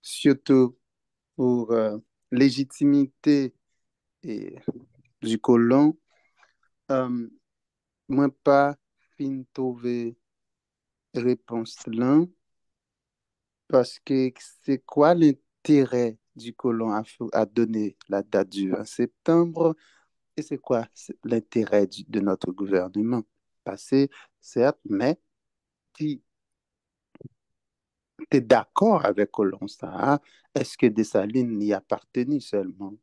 surtout pour légitimité et, du colon, euh, moi pas fin trouver réponse là parce que c'est quoi l'intérêt du colon à donner la date du 20 septembre et c'est quoi l'intérêt de notre gouvernement? Passé, certes, mais tu es d'accord avec Colomb, ça, hein? Est-ce que Dessalines y appartenait seulement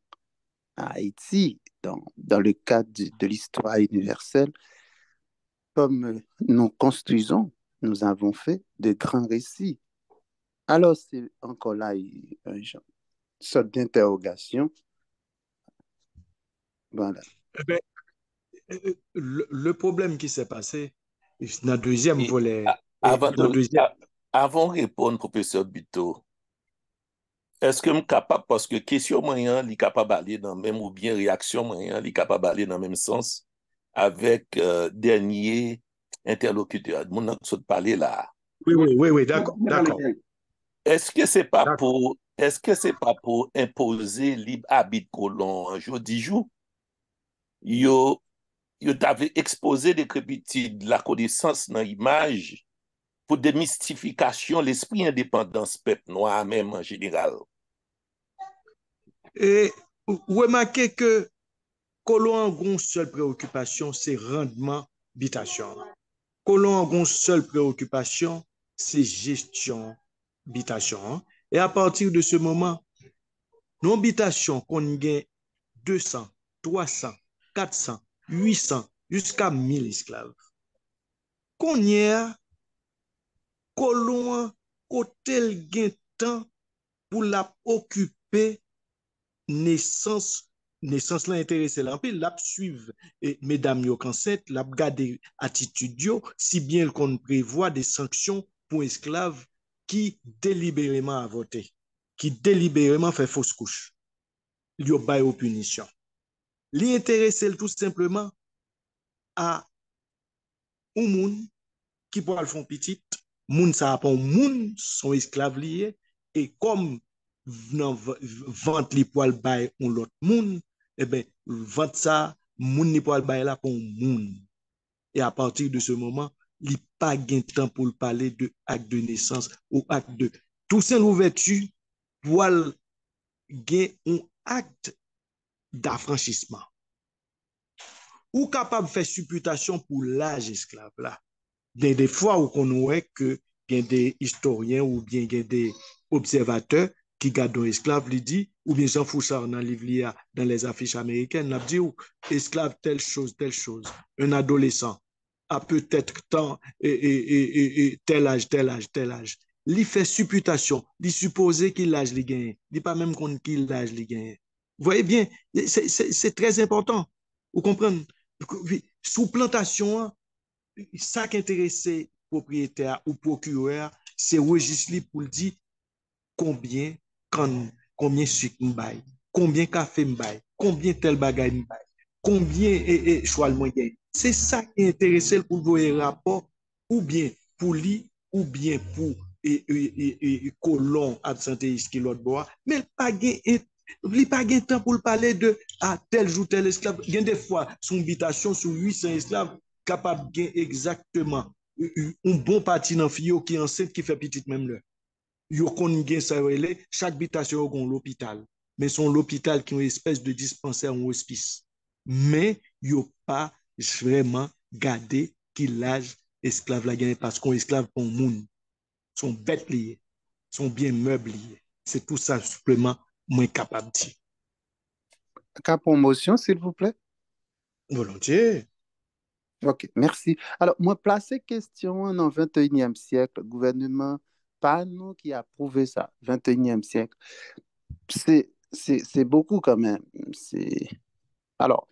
à Haïti dans le cadre de l'histoire universelle? Comme nous construisons, nous avons fait de grands récits. Alors, c'est encore là une sorte d'interrogation. Voilà. Eh ben, le problème qui s'est passé, dans le deuxième Et volet, avant dans le deuxième, avant de répondre, professeur Buto, est-ce que je suis capable, parce que question moyen, il est capable d'aller dans le même, ou bien réaction moyen, il est capable d'aller dans le même sens avec dernier interlocuteur. Mon nom de parler là. oui, oui, oui, oui, d'accord, d'accord, d'accord. Est-ce que c'est pas pour imposer libre arbitre colon un jour, 10 jours? Yo, yo t'avait exposé des crépitudes, la connaissance dans l'image pour démystification, l'esprit indépendance peuple noir même en général. Et remarquez que Colon a une seule préoccupation, c'est rendement habitation. Colon a une seule préoccupation, c'est gestion habitation. Et à partir de ce moment, nos habitations qu'on gagne 200, 300, 400, 800, jusqu'à 1000 esclaves. Qu'on y a, Colon, côté gain temps pour la occuper naissance naissance là intéressé là puis l'a suivre et mesdames yo consent l'a garder attitude yo si bien qu'on prévoit des sanctions pour esclaves qui délibérément avorté qui délibérément fait fausse couche yo bay aux punitions li intéressé tout simplement à un moun qui pour le fond petit moun ça pas moun son esclave lié et comme nan vente li pour bay on l'autre moun eh ben vente ça moun ni pour bay là pour moun et à partir de ce moment il pas gain temps pour parler de acte de naissance ou acte de tout ça l'ouverture pour gain un acte d'affranchissement ou capable de faire supputation pour l'âge esclave là des fois où on voit que il y a des historiens ou bien il y a des observateurs qui gardent un esclave, lui dit, ou bien Jean Fouchard dans le livre dans les affiches américaines, il dit, esclave telle chose, un adolescent a peut-être tant tel âge, tel âge, tel âge. Il fait supputation, il suppose qu'il l'âge il gagne, il dit pas même qu'on qu'il l'âge il gagne. Vous voyez bien, c'est très important. Vous comprenez? Sous plantation, ça qui intéresse propriétaire ou procureur, c'est registre pour dire combien, quand, combien sucre m'baye, combien café m'baye, combien tel bagage m'baye, combien choix le moyen. C'est ça qui intéresse pour voir rapport ou bien pour lui ou bien pour colon absentéiste qui l'autre bois, mais pas il pas de temps pour parler de tel jour tel esclave. Il y a des fois son habitation sur 800 esclaves capable de exactement un bon parti dans fille qui est enceinte qui fait petite même là. Yo kon gen ça chaque habitation a l'hôpital, mais son l'hôpital qui est une espèce de dispensaire ou hospice. Mais yo pas vraiment gardé qui l'âge esclave la gagne parce qu'on esclave pour monde, sont bêtes liés, sont bien meubles liés. C'est tout ça supplément moins capable de dire. Cas promotion, s'il vous plaît. Volontiers. OK, merci. Alors, moi, placer question dans le 21e siècle, gouvernement, pas nous qui a prouvé ça, 21e siècle. C'est beaucoup quand même. Alors,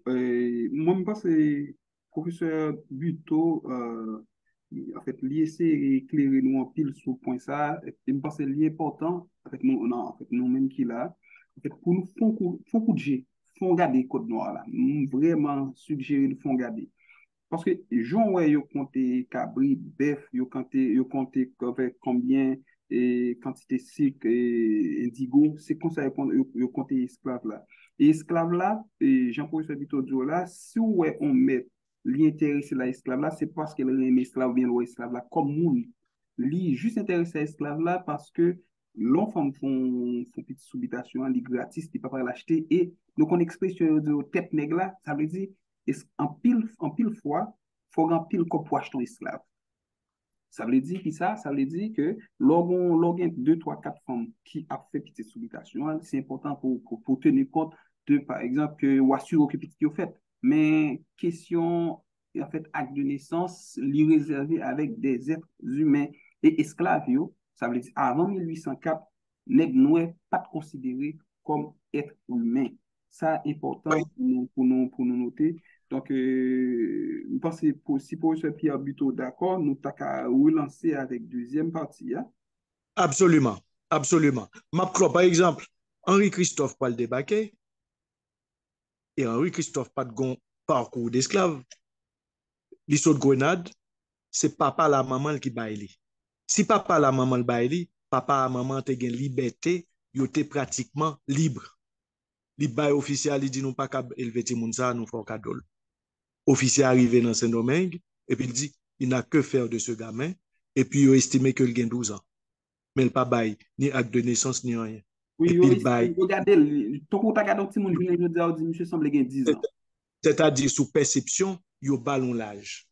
Moi, je pense que professeur Buto, en fait, lui essaie d'éclairer nous en pile sur le point ça. Et je pense que c'est important, en fait, nous, non, en fait, nous-mêmes qui là, en fait, pour nous, font coup de jet, font garder Côte Noire là. Nous vraiment suggérer de font garder. Parce que, Jean, ouais, yo compté cabri, bœuf, yo compté combien, quantité sucre, indigo, c'est comme ça, yo compté esclave là. Et esclave là, Jean-Paul Sabito dit là, si ouais, on met l'intéressé à esclave là, c'est parce qu'elle aime esclave bien ou esclave là, comme moun. Li juste intéressé à esclave là parce que l'enfant font petite subitation, li gratis, li papa l'acheter, et donc on expression de tête nègre là, ça veut dire en pile fois, il faut un pile qu'on pour acheter un esclave. Ça veut dire qui ça? Ça veut dire que lorsqu'on deux, trois, quatre femmes qui a fait petite sollicitation, c'est important pour tenir compte de, par exemple, que ou assurer que petit au fait. Mais question, en fait, acte de naissance, li réservé avec des êtres humains et esclaves, ça veut dire avant 1804, nèg nou pas considéré comme être humain. Ça, important pour nous noter. Donc, je pense que si pour ce Pierre Buteau d'accord, nous avons relancer avec deuxième partie. Hein? Absolument, absolument. Par exemple, Henri-Christophe pas le débarquer, et Henri-Christophe pas de parcours d'esclave. L'histoire de Grenade, c'est papa la maman qui baille. Si papa la maman le baille, papa la maman te gen liberté, yo te pratiquement libre. Li bail officiel, il dit nous pas qu'à élever ti moun ça, nous faut cadeau. Officier arrivé dans Saint-Domingue, et puis il dit, il n'a que faire de ce gamin, et puis il a estimé qu'il a 12 ans. Mais il n'a pas bail, ni acte de naissance, ni rien. Oui, Et puis il bail. regardez, ton contact à petit monde, je dis, monsieur semble avoir 10 ans. C'est-à-dire, sous perception, il y a ballon l'âge.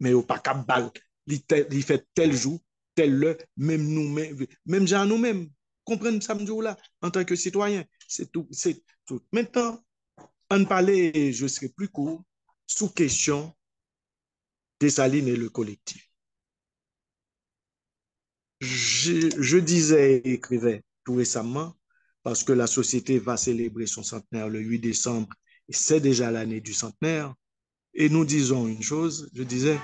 Mais il n'y a pas qu'à balle. Il fait tel jour, tel heure, même nous-mêmes, même gens nous-mêmes, comprendre ça là, en tant que citoyen. C'est tout. C'est tout. Maintenant, en parler, je serai plus court, sous question Dessalines et le collectif. Je disais et écrivais tout récemment, parce que la société va célébrer son centenaire le 8 décembre, et c'est déjà l'année du centenaire, et nous disons une chose, je disais,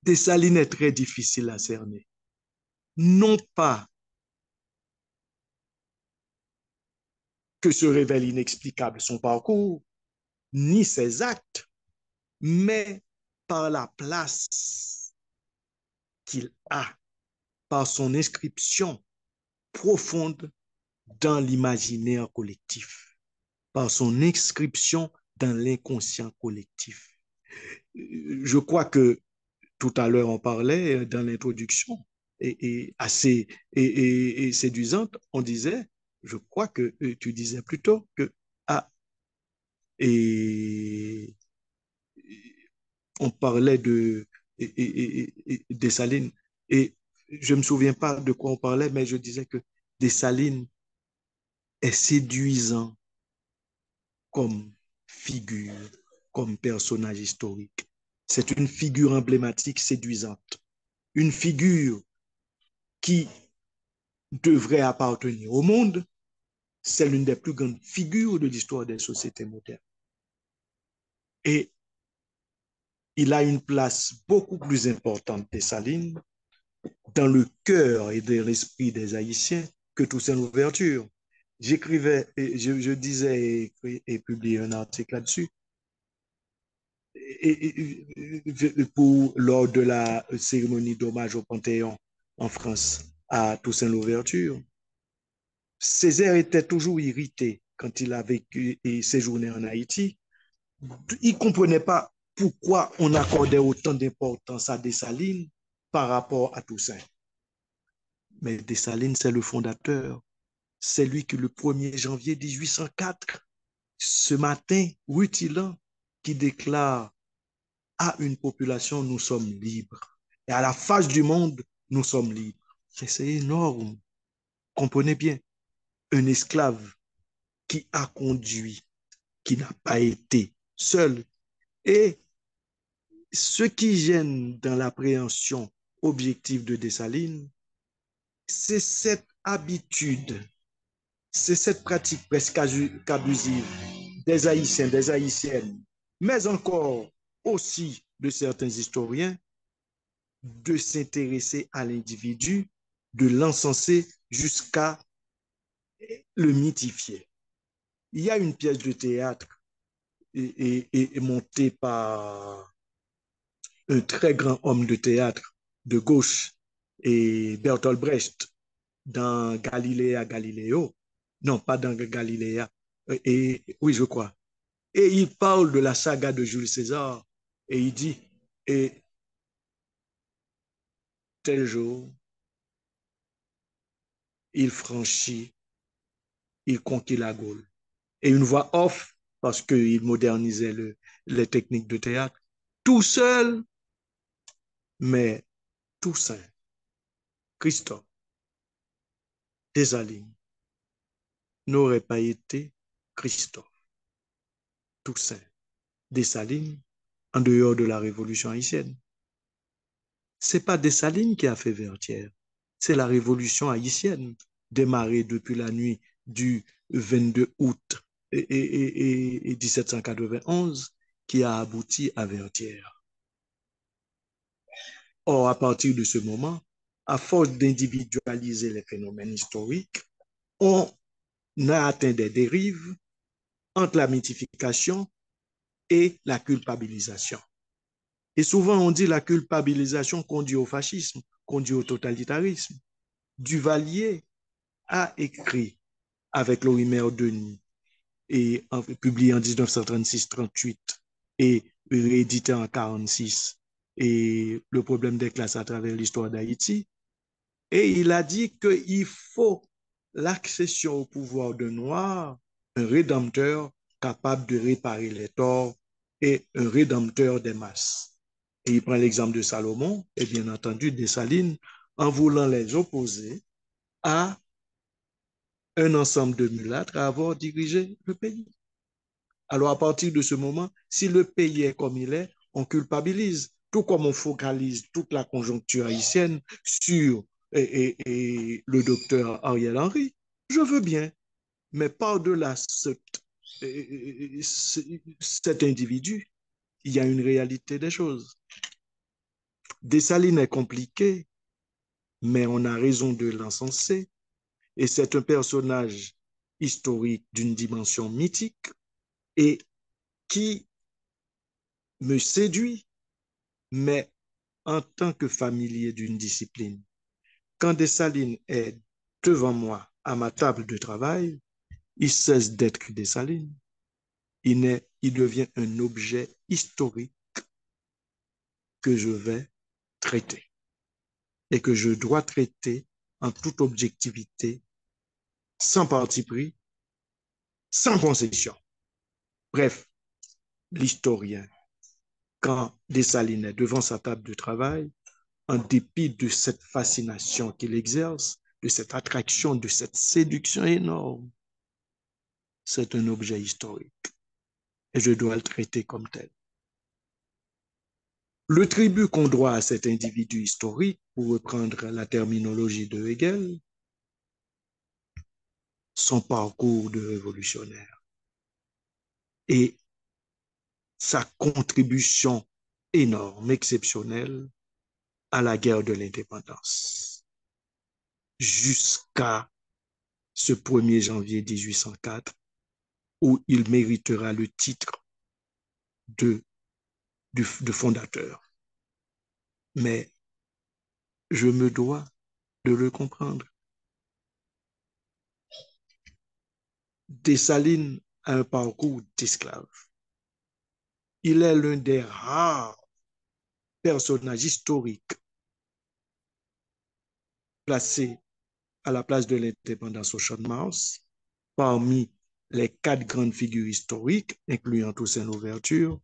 Dessalines est très difficile à cerner. Non pas que se révèle inexplicable son parcours, ni ses actes, mais par la place qu'il a, par son inscription profonde dans l'imaginaire collectif, par son inscription dans l'inconscient collectif. Je crois que tout à l'heure, on parlait dans l'introduction, et assez et séduisante, on disait, je crois que tu disais plutôt que ah, et on parlait de Dessalines, et je ne me souviens pas de quoi on parlait, mais je disais que Dessalines est séduisant comme figure, comme personnage historique. C'est une figure emblématique séduisante, une figure qui devrait appartenir au monde. C'est l'une des plus grandes figures de l'histoire des sociétés modernes. Et il a une place beaucoup plus importante, Dessalines, dans le cœur et dans l'esprit des Haïtiens que Toussaint Louverture. J'écrivais, je disais et publié un article là-dessus, lors de la cérémonie d'hommage au Panthéon en France à Toussaint Louverture. Césaire était toujours irrité quand il a vécu et séjourné en Haïti. Il ne comprenait pas pourquoi on accordait autant d'importance à Dessalines par rapport à Toussaint. Mais Dessalines, c'est le fondateur. C'est lui qui, le 1er janvier 1804, ce matin rutilant, qui déclare à une population, nous sommes libres. Et à la face du monde, nous sommes libres. C'est énorme. Comprenez bien, un esclave qui a conduit, qui n'a pas été seul. Et ce qui gêne dans l'appréhension objective de Dessalines, c'est cette habitude, c'est cette pratique presque abusive des Haïtiens, des Haïtiennes, mais encore aussi de certains historiens, de s'intéresser à l'individu, de l'encenser jusqu'à le mythifier. Il y a une pièce de théâtre monté par un très grand homme de théâtre de gauche, et Bertolt Brecht, dans Galiléa Galiléo. Non, pas dans Galiléa. Oui, je crois. Et il parle de la saga de Jules César. Et il dit, et tel jour, il franchit, il conquit la Gaule. Et une voix off, parce qu'il modernisait les techniques de théâtre, tout seul, mais Toussaint, Christophe, Dessalines, n'aurait pas été Christophe, Toussaint, Dessalines, en dehors de la Révolution haïtienne. C'est pas Dessalines qui a fait Vertières, c'est la Révolution haïtienne, démarrée depuis la nuit du 22 août et 1791, qui a abouti à Vertières. Or, à partir de ce moment, à force d'individualiser les phénomènes historiques, on a atteint des dérives entre la mythification et la culpabilisation. Et souvent, on dit la culpabilisation conduit au fascisme, conduit au totalitarisme. Duvalier a écrit avec Lorimer Denis, et publié en 1936-38 et réédité en 1946, et le problème des classes à travers l'histoire d'Haïti. Et il a dit qu'il faut l'accession au pouvoir de Noirs, un rédempteur capable de réparer les torts et un rédempteur des masses. Et il prend l'exemple de Salomon et bien entendu Dessalines en voulant les opposer à un ensemble de mulâtres à avoir dirigé le pays. Alors à partir de ce moment, si le pays est comme il est, on culpabilise, tout comme on focalise toute la conjoncture haïtienne sur le docteur Ariel Henry. Je veux bien, mais par-delà cet individu, il y a une réalité des choses. Dessalines est compliqué, mais on a raison de l'encenser. Et c'est un personnage historique d'une dimension mythique et qui me séduit, mais en tant que familier d'une discipline. Quand Dessalines est devant moi à ma table de travail, il cesse d'être Dessalines. Il devient un objet historique que je vais traiter et que je dois traiter en toute objectivité, sans parti pris, sans concession. Bref, l'historien, quand Dessalines est devant sa table de travail, en dépit de cette fascination qu'il exerce, de cette attraction, de cette séduction énorme, c'est un objet historique et je dois le traiter comme tel. Le tribut qu'on doit à cet individu historique, pour reprendre la terminologie de Hegel, son parcours de révolutionnaire et sa contribution énorme, exceptionnelle à la guerre de l'indépendance, jusqu'à ce 1er janvier 1804, où il méritera le titre de fondateur. Mais je me dois de le comprendre. Dessalines a un parcours d'esclave. Il est l'un des rares personnages historiques placés à la place de l'indépendance au Champ de Mars, parmi les 4 grandes figures historiques, incluant Toussaint Louverture,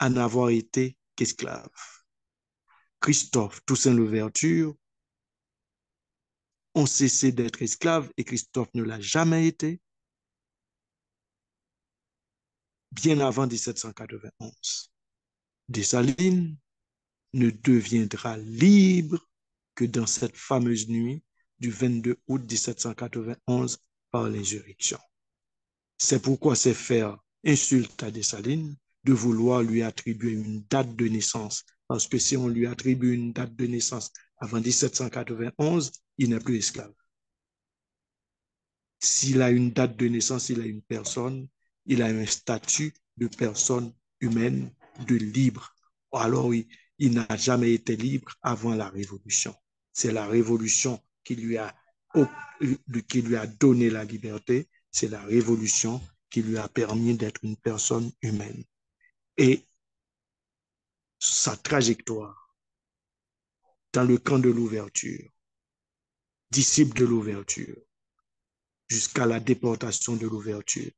à n'avoir été qu'esclave. Christophe, Toussaint Louverture ont cessé d'être esclaves et Christophe ne l'a jamais été, bien avant 1791. Dessalines ne deviendra libre que dans cette fameuse nuit du 22 août 1791 par l'insurrection. C'est pourquoi c'est faire insulte à Dessalines de vouloir lui attribuer une date de naissance. Parce que si on lui attribue une date de naissance avant 1791, il n'est plus esclave. S'il a une date de naissance, il a une personne, il a un statut de personnes humaines, de libres. Alors, il n'a jamais été libre avant la Révolution. C'est la Révolution qui lui a donné la liberté. C'est la Révolution qui lui a permis d'être une personne humaine. Et sa trajectoire dans le camp de l'ouverture, disciple de l'ouverture, jusqu'à la déportation de l'ouverture,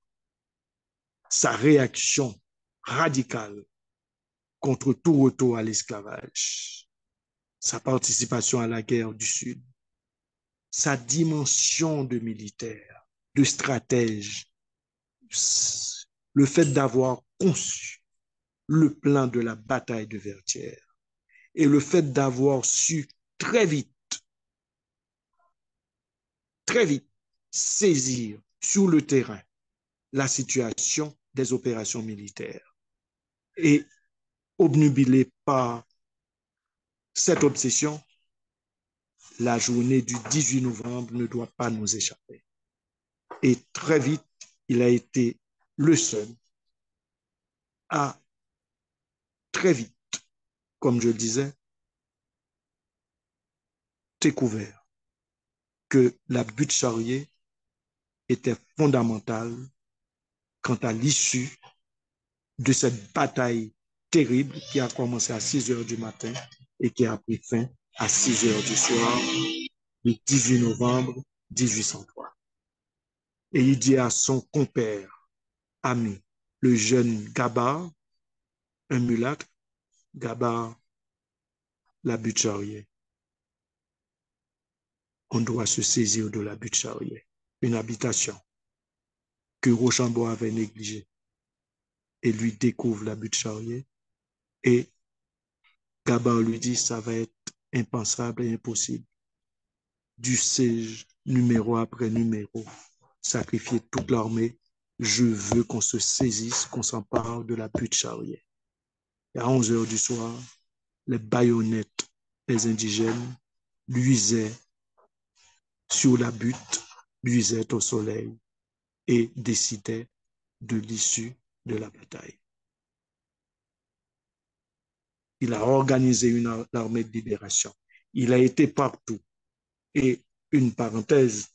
sa réaction radicale contre tout retour à l'esclavage, sa participation à la guerre du Sud, sa dimension de militaire, de stratège, le fait d'avoir conçu le plan de la bataille de Vertières et le fait d'avoir su très vite saisir sur le terrain la situation des opérations militaires et obnubilé par cette obsession, la journée du 18 novembre ne doit pas nous échapper. Et très vite, il a été le seul à, très vite, comme je le disais, découvert que la butte Charrier était fondamentale quant à l'issue de cette bataille terrible qui a commencé à 6 heures du matin et qui a pris fin à 6 heures du soir, le 18 novembre 1803. Et il dit à son compère, ami, le jeune Gabar, un mulâtre, Gabar, la butte Charrier. On doit se saisir de la butte Charrier, une habitation que Rochambeau avait négligée. Et lui découvre la butte Charrier. Et Gabar lui dit, ça va être impensable et impossible. Du siège, numéro après numéro, sacrifier toute l'armée. Je veux qu'on se saisisse, qu'on s'empare de la butte Charrier. Et à 11 heures du soir, les baïonnettes des indigènes luisaient sur la butte, luisaient au soleil et décidaient de l'issue de la bataille. Il a organisé une armée de libération. Il a été partout. Et une parenthèse,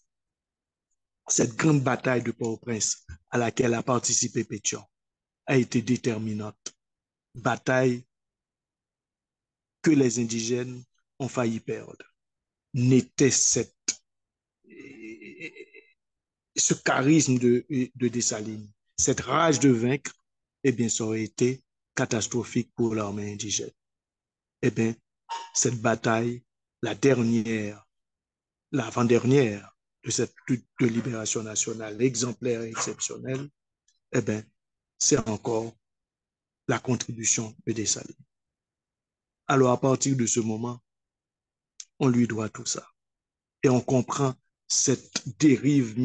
cette grande bataille de Port-au-Prince à laquelle a participé Pétion a été déterminante. Bataille que les indigènes ont failli perdre. N'était ce charisme de Dessalines, cette rage de vaincre, eh bien, ça aurait été catastrophique pour l'armée indigène. Eh bien, cette bataille, la dernière, l'avant-dernière de cette lutte de libération nationale exemplaire et exceptionnelle, eh bien, c'est encore la contribution de Dessalines. Alors, à partir de ce moment, on lui doit tout ça. Et on comprend cette dérive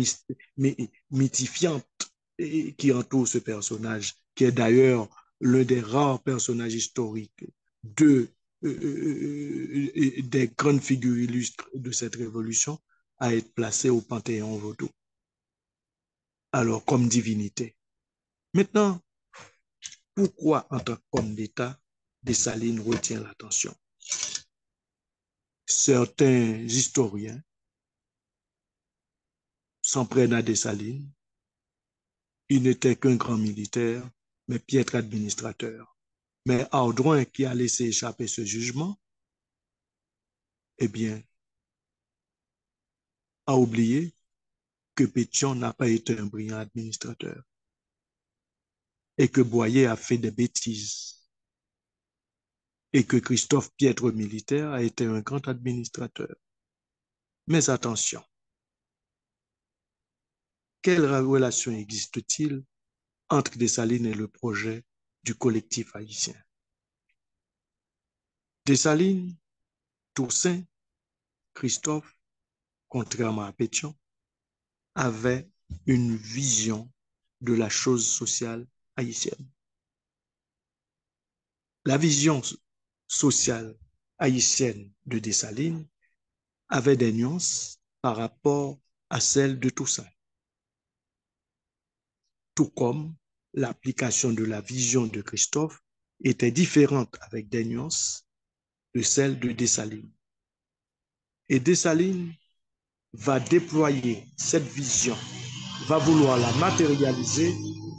mythifiante qui entoure ce personnage, qui est d'ailleurs l'un des rares personnages historiques des grandes figures illustres de cette révolution à être placé au Panthéon vaudou. Alors, comme divinité. Maintenant, pourquoi, en tant qu'homme d'État, Dessalines retient l'attention? Certains historiens s'en prennent à Dessalines. Il n'était qu'un grand militaire, mais piètre administrateur. Mais Audouin, qui a laissé échapper ce jugement, eh bien, a oublié que Pétion n'a pas été un brillant administrateur et que Boyer a fait des bêtises et que Christophe, piètre militaire, a été un grand administrateur. Mais attention, quelle relation existe-t-il entre Dessalines et le projet du collectif haïtien? Dessalines, Toussaint, Christophe, contrairement à Pétion, avait une vision de la chose sociale haïtienne. La vision sociale haïtienne de Dessalines avait des nuances par rapport à celle de Toussaint. Tout comme l'application de la vision de Christophe était différente avec des nuances de celle de Dessalines. Et Dessalines va déployer cette vision, va vouloir la matérialiser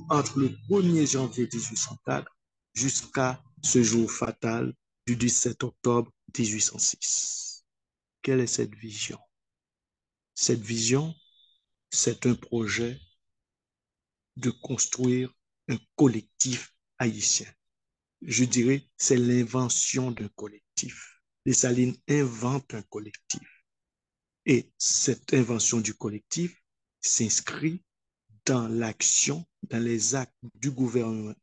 entre le 1er janvier 1804 jusqu'à ce jour fatal du 17 octobre 1806. Quelle est cette vision? Cette vision, c'est un projet de construire un collectif haïtien. Je dirais, c'est l'invention d'un collectif. Dessalines invente un collectif. Et cette invention du collectif s'inscrit dans l'action, dans les actes du gouvernement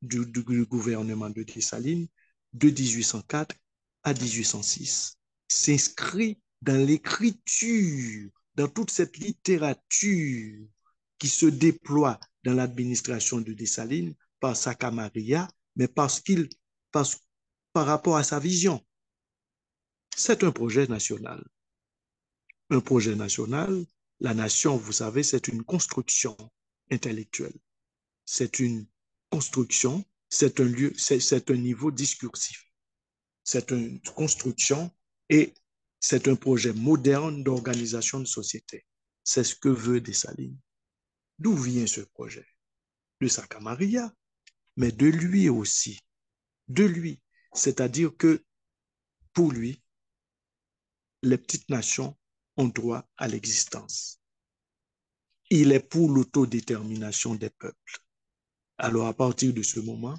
de Dessalines de 1804 à 1806. S'inscrit dans l'écriture, dans toute cette littérature qui se déploie dans l'administration de Dessalines par Sacca Maria, mais par rapport à sa vision. C'est un projet national. Un projet national, la nation, vous savez, c'est une construction intellectuelle. C'est une construction, c'est un lieu, c'est un niveau discursif. C'est une construction et c'est un projet moderne d'organisation de société. C'est ce que veut Dessalines. D'où vient ce projet? De Sacca Maria, mais de lui aussi. De lui. C'est-à-dire que pour lui, les petites nations ont droit à l'existence. Il est pour l'autodétermination des peuples. Alors, à partir de ce moment,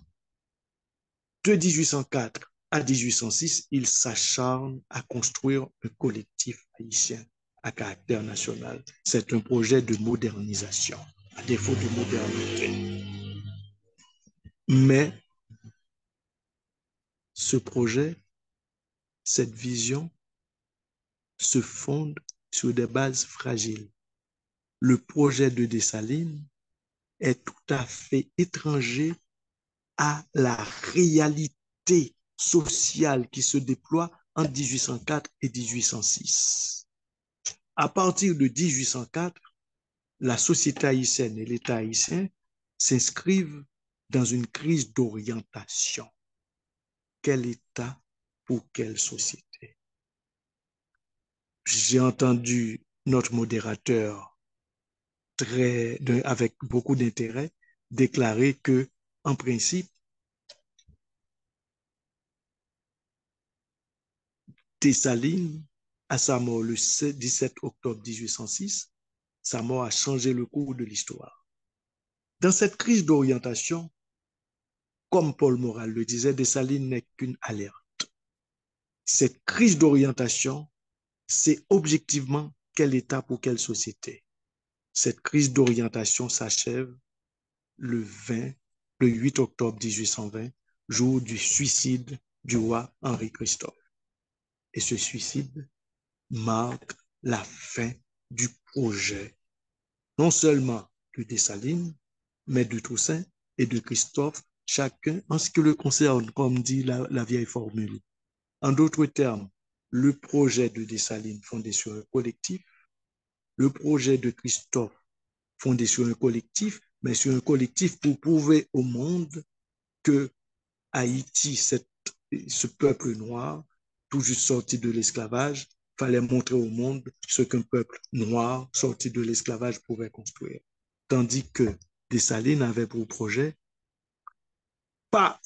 de 1804 à 1806, il s'acharne à construire un collectif haïtien à caractère national. C'est un projet de modernisation, à défaut de modernité. Mais ce projet, cette vision, se fonde sur des bases fragiles. Le projet de Dessalines est tout à fait étranger à la réalité sociale qui se déploie en 1804 et 1806. À partir de 1804, la société haïtienne et l'État haïtien s'inscrivent dans une crise d'orientation. Quel État pour quelle société? J'ai entendu notre modérateur avec beaucoup d'intérêt déclarer que, en principe, Dessalines, à sa mort le 17 octobre 1806, sa mort a changé le cours de l'histoire. Dans cette crise d'orientation, comme Paul Morales le disait, Dessalines n'est qu'une alerte. Cette crise d'orientation, c'est objectivement quel État pour quelle société. Cette crise d'orientation s'achève le 8 octobre 1820, jour du suicide du roi Henri-Christophe. Et ce suicide marque la fin du projet, non seulement de Dessalines, mais de Toussaint et de Christophe, chacun en ce qui le concerne, comme dit la vieille formule. En d'autres termes, le projet de Dessalines fondé sur un collectif, le projet de Christophe fondé sur un collectif, mais sur un collectif pour prouver au monde que Haïti, ce peuple noir, tout juste sorti de l'esclavage, fallait montrer au monde ce qu'un peuple noir sorti de l'esclavage pouvait construire. Tandis que Dessalines avait pour projet pas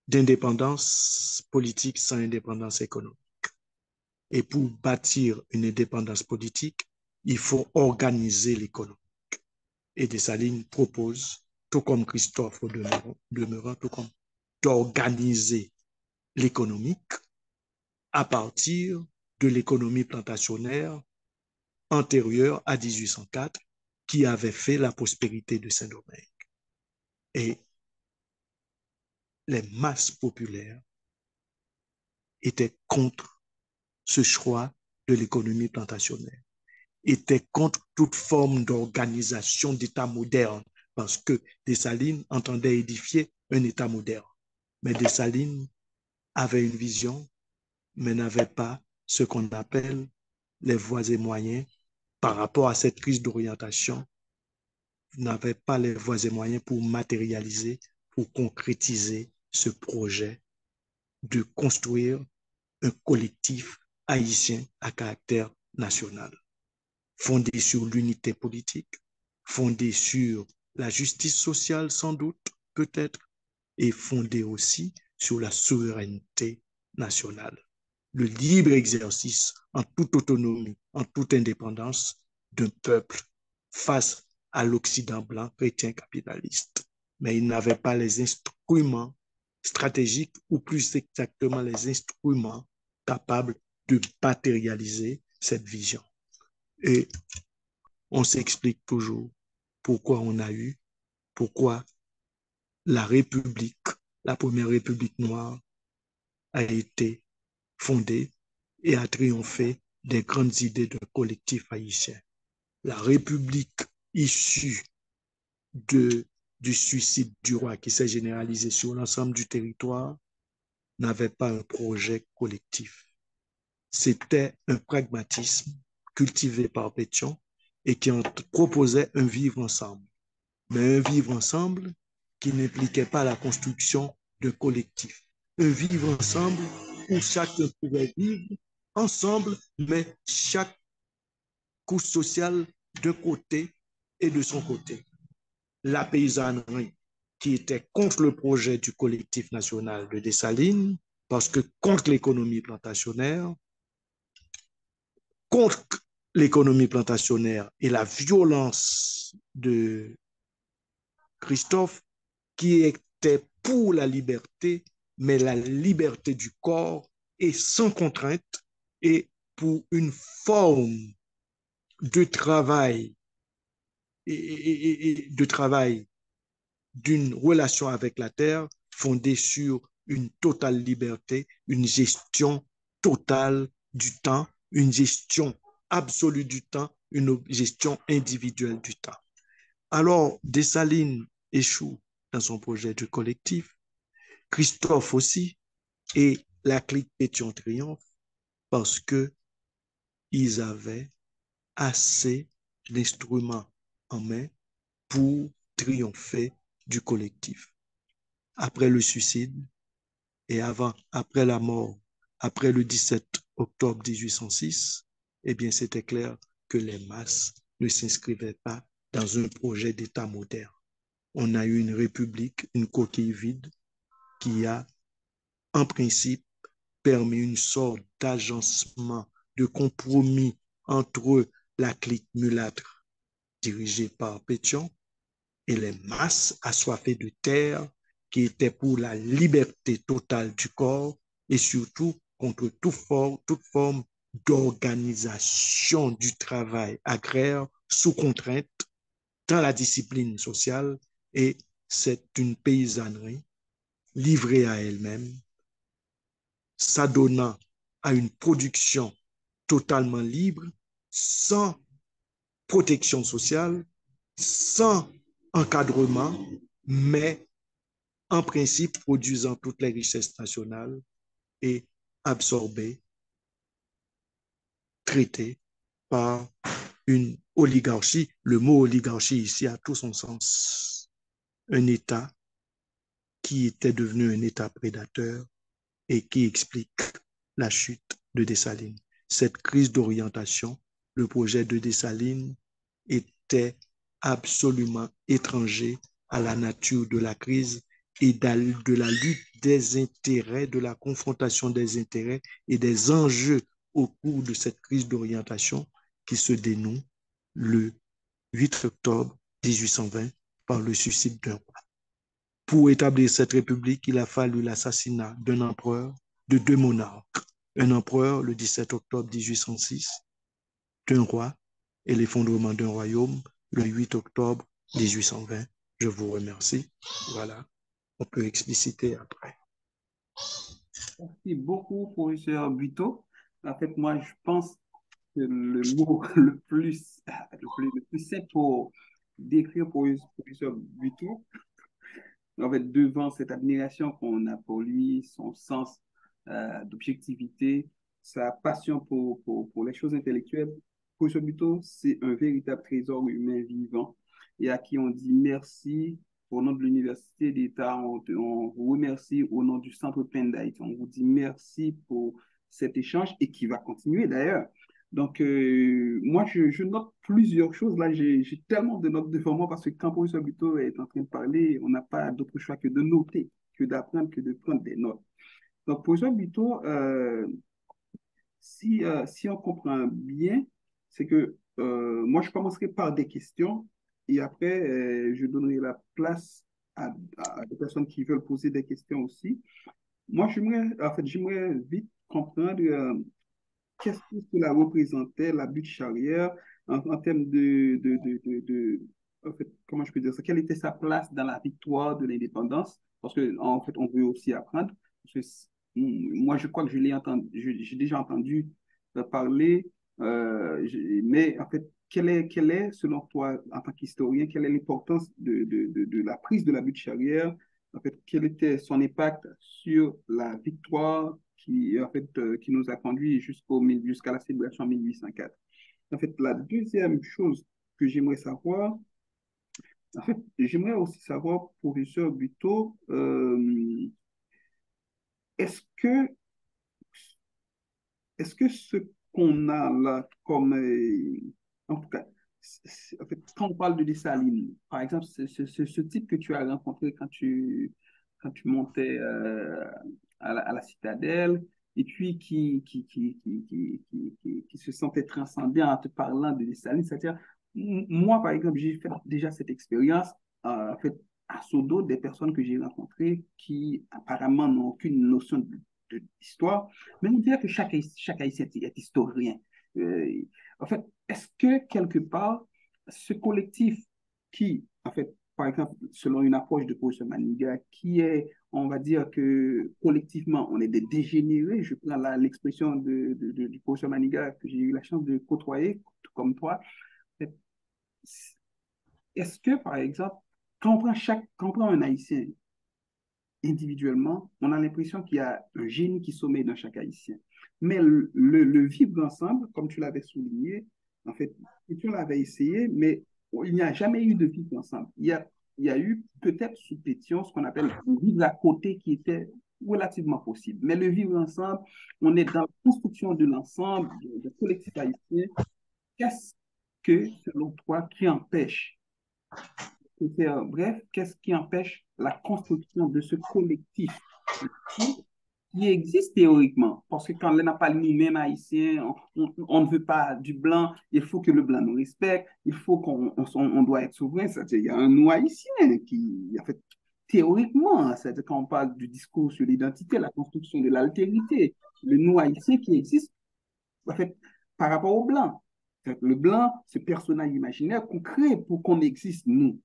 d'indépendance politique sans indépendance économique. Et pour bâtir une indépendance politique, il faut organiser l'économie. Et Dessalines propose, tout comme Christophe demeurant, tout comme d'organiser l'économique à partir de l'économie plantationnaire antérieure à 1804 qui avait fait la prospérité de Saint-Domingue. Et les masses populaires étaient contre ce choix de l'économie plantationnaire, étaient contre toute forme d'organisation d'État moderne, parce que Dessalines entendait édifier un État moderne. Mais Dessalines avait une vision, mais n'avait pas ce qu'on appelle les voies et moyens par rapport à cette crise d'orientation n'avait pas les voies et moyens pour matérialiser, pour concrétiser ce projet de construire un collectif haïtien à caractère national, fondé sur l'unité politique, fondé sur la justice sociale sans doute, peut-être, et fondé aussi sur la souveraineté nationale, le libre exercice en toute autonomie, en toute indépendance d'un peuple face à l'Occident blanc chrétien capitaliste. Mais il n'avait pas les instruments stratégiques ou plus exactement les instruments capables de matérialiser cette vision. Et on s'explique toujours pourquoi la République, la première République noire, a été fondée et a triomphé des grandes idées d'un collectif haïtien. La République issue du suicide du roi qui s'est généralisé sur l'ensemble du territoire n'avait pas un projet collectif. C'était un pragmatisme cultivé par Pétion et qui en proposait un vivre ensemble. Mais un vivre ensemble qui n'impliquait pas la construction d'un collectif. Un vivre ensemble où chacun pouvait vivre ensemble, mais chaque couche sociale d'un côté et de son côté. La paysannerie qui était contre le projet du collectif national de Dessalines, parce que contre l'économie plantationnaire, contre l'économie plantationnaire et la violence de Christophe, qui était pour la liberté, mais la liberté du corps et sans contrainte, et pour une forme de travail de travail d'une relation avec la terre fondée sur une totale liberté, une gestion totale du temps, une gestion absolue du temps, une gestion individuelle du temps. Alors, Dessalines échoue dans son projet de collectif, Christophe aussi, et la clique Pétion triomphe parce qu'ils avaient assez d'instruments en main pour triompher du collectif. Après le suicide et après la mort, après le 17 octobre 1806, eh bien, c'était clair que les masses ne s'inscrivaient pas dans un projet d'État moderne. On a eu une république, une coquille vide qui a, en principe, permis une sorte d'agencement, de compromis entre la clique mulâtre dirigée par Pétion et les masses assoiffées de terre qui étaient pour la liberté totale du corps et surtout contre toute forme d'organisation du travail agraire sous contrainte dans la discipline sociale, et c'est une paysannerie livrée à elle-même, s'adonnant à une production totalement libre, sans protection sociale, sans encadrement, mais en principe produisant toutes les richesses nationales et absorbées, traitées par une oligarchie. Le mot oligarchie ici a tout son sens. Un État qui était devenu un État prédateur et qui explique la chute de Dessalines. Cette crise d'orientation, le projet de Dessalines était absolument étranger à la nature de la crise et de la lutte des intérêts, de la confrontation des intérêts et des enjeux au cours de cette crise d'orientation qui se dénoue le 8 octobre 1820 par le suicide d'un roi. Pour établir cette république, il a fallu l'assassinat d'un empereur, de deux monarques. Un empereur le 17 octobre 1806, d'un roi et l'effondrement d'un royaume le 8 octobre 1820. Je vous remercie. Voilà, on peut expliciter après. Merci beaucoup, professeur Buteau. En fait, moi, je pense que le mot le plus simple pour décrire professeur Buteau, en fait, devant cette admiration qu'on a pour lui, son sens d'objectivité, sa passion pour les choses intellectuelles, professeur Buteau, c'est un véritable trésor humain vivant. et à qui on dit merci au nom de l'Université d'État. On vous remercie au nom du Centre PEN d'Haïti. On vous dit merci pour cet échange et qui va continuer d'ailleurs. Donc, moi, je note plusieurs choses. Là, j'ai tellement de notes devant moi parce que quand professeur Buteau est en train de parler, on n'a pas d'autre choix que de noter, que d'apprendre, que de prendre des notes. Donc, professeur Buteau, si on comprend bien, c'est que moi, je commencerai par des questions et après, je donnerai la place à des personnes qui veulent poser des questions aussi. Moi, j'aimerais vite comprendre qu'est-ce que cela représentait, la butte charrière, en termes en fait, comment je peux dire ça, quelle était sa place dans la victoire de l'indépendance, parce que en fait, on veut aussi apprendre. Parce que moi, je crois que je l'ai entendu, j'ai déjà entendu parler, mais en fait, quelle est, selon toi, en tant qu'historien, quelle est l'importance de la prise de la butte charrière? En fait, quel était son impact sur la victoire en fait, qui nous a conduit jusqu'à la célébration 1804. En fait, la deuxième chose que j'aimerais savoir, en fait, j'aimerais aussi savoir, professeur Buteau, est-ce que, est-ce que ce qu'on a là comme, en tout cas, en fait, quand on parle de Dessalines, par exemple, ce type que tu as rencontré quand tu montais à la citadelle, et puis qui se sentait transcendé en te parlant de Dessalines, c'est-à-dire, moi, par exemple, j'ai fait déjà cette expérience, en fait, à Sodo, des personnes que j'ai rencontrées qui apparemment n'ont aucune notion d'histoire, mais on dirait que chaque Haïtien est historien. En fait, est-ce que quelque part, ce collectif qui, en fait, par exemple, selon une approche de professeur Maniga, qui est, on va dire que collectivement, on est des dégénérés, je prends l'expression du professeur Maniga que j'ai eu la chance de côtoyer, tout comme toi, est-ce que, par exemple, quand on prend un Haïtien individuellement, on a l'impression qu'il y a un génie qui sommeille dans chaque Haïtien. Mais le vivre ensemble, comme tu l'avais souligné, en fait, tu l'avais essayé, mais il n'y a jamais eu de vivre ensemble. Il y a eu peut-être sous Pétion ce qu'on appelle le vivre à côté qui était relativement possible. Mais le vivre ensemble, on est dans la construction de l'ensemble, de collectif haïtien. Qu'est-ce que, selon toi, qui empêche bref, qu'est-ce qui empêche la construction de ce collectif qui existe théoriquement? Parce que quand on n'a pas nous-mêmes haïtiens, on ne veut pas du blanc, il faut que le blanc nous respecte, il faut on doit être souverain. C'est-à-dire, il y a un nous haïtien qui, en fait, théoriquement, c'est-à-dire quand on parle du discours sur l'identité, la construction de l'altérité, le nous haïtien qui existe, en fait, par rapport au blanc. Le blanc, ce personnage imaginaire qu'on crée pour qu'on existe, nous.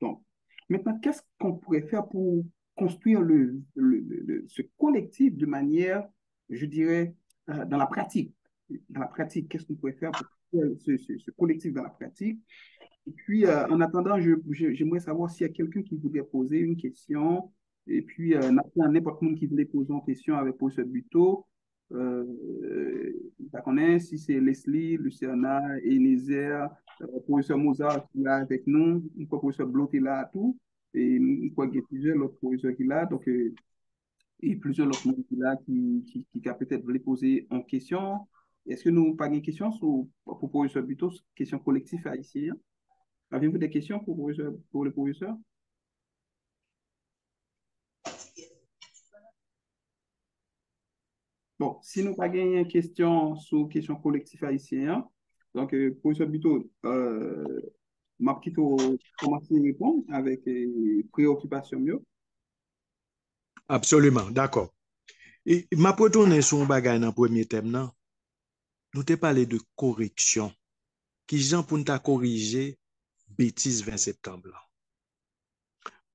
Donc, maintenant, qu'est-ce qu'on pourrait faire pour construire ce collectif de manière, je dirais, dans la pratique? Dans la pratique, qu'est-ce qu'on pourrait faire pour construire ce collectif dans la pratique? Et puis, en attendant, j'aimerais savoir s'il y a quelqu'un qui voudrait poser une question. Et puis, n'importe qui voulait poser une question avec professeur Buteau. Ça connaît, si c'est Leslie, Luciana, Enézer, professeur Mozart qui est là avec nous, le professeur Blot est là à tout, et il y a plusieurs autres professeurs qui sont là, donc, et plusieurs autres monde qui sont là qui a peut-être voulu poser une question. Est-ce que nous n'avons pas une question pour professeur Buteau, question collective haïtienne? Avez-vous des questions pour le professeur? Bon, si nous pas gagné une question sur question collectif haïtien, donc, professeur Buteau, m'a plutôt commencé à répondre avec préoccupation mieux. Absolument, d'accord. Et ma retourner sur un bagage dans le premier thème, non? Nous t'ai parlé de correction. Qui gens pour nous corriger bêtise 20 septembre.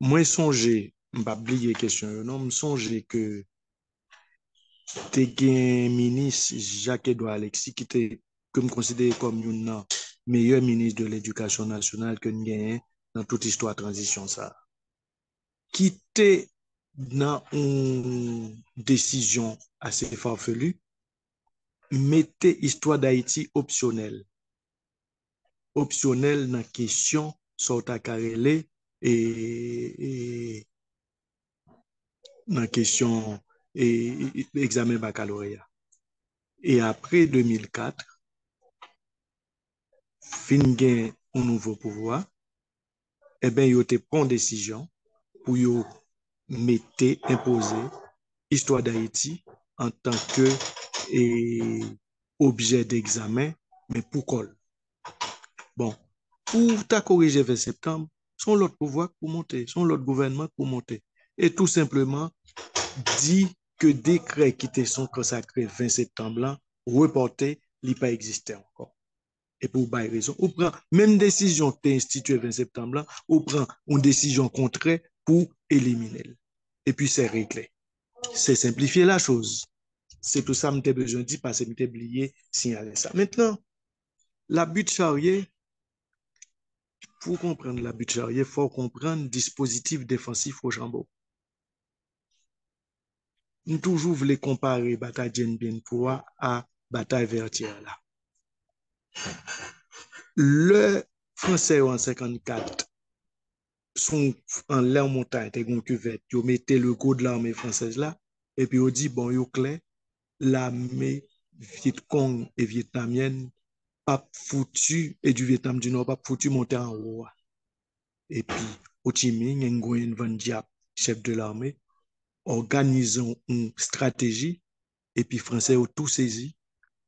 Moi, songe, m'pas oublier question, non, me songe que t'es un ministre Jacques-Edouard Alexis qui était comme considéré comme un meilleur ministre de l'éducation nationale que nous gagnons dans toute histoire de transition ça. Qui était dans une décision assez farfelue, mettez histoire d'Haïti optionnelle. Optionnelle dans la question sort à carrelé et dans la question et examen baccalauréat. Et après 2004, fin gen un nouveau pouvoir, eh bien, ils ont pris une décision pour imposer l'histoire d'Haïti en tant que objet d'examen, mais pour col. Bon, pour ta corriger vers septembre, son l'autre pouvoir pour monter, son l'autre gouvernement pour monter. Et tout simplement dit que décret qui était son consacré 20 septembre là, reporté, il n'a pas existé encore. Et pour bail raison, on prend même décision que tu instituée 20 septembre là, on prend une décision contraire pour éliminer. Et puis c'est réglé. C'est simplifier la chose. C'est tout ça que j'ai besoin de dire parce que j'ai oublié signaler ça. Maintenant, la butte charrier, pour comprendre la butte charrier, il faut comprendre le dispositif défensif au Jambo. Nous toujours voulons comparer bataille Dien-Bien-Pau à bataille Vertière là. Le français en 54 sont en l'air montagne, t'es gon cuvette, yo mettez le go de l'armée française là, et puis on dit bon yo clair, l'armée Viet Cong et vietnamienne pas foutu et du Vietnam du Nord pas foutu monter en haut. Et puis Ho Chi Minh, Nguyen Van Diap, chef de l'armée, organisons une stratégie et puis français ont tout saisi.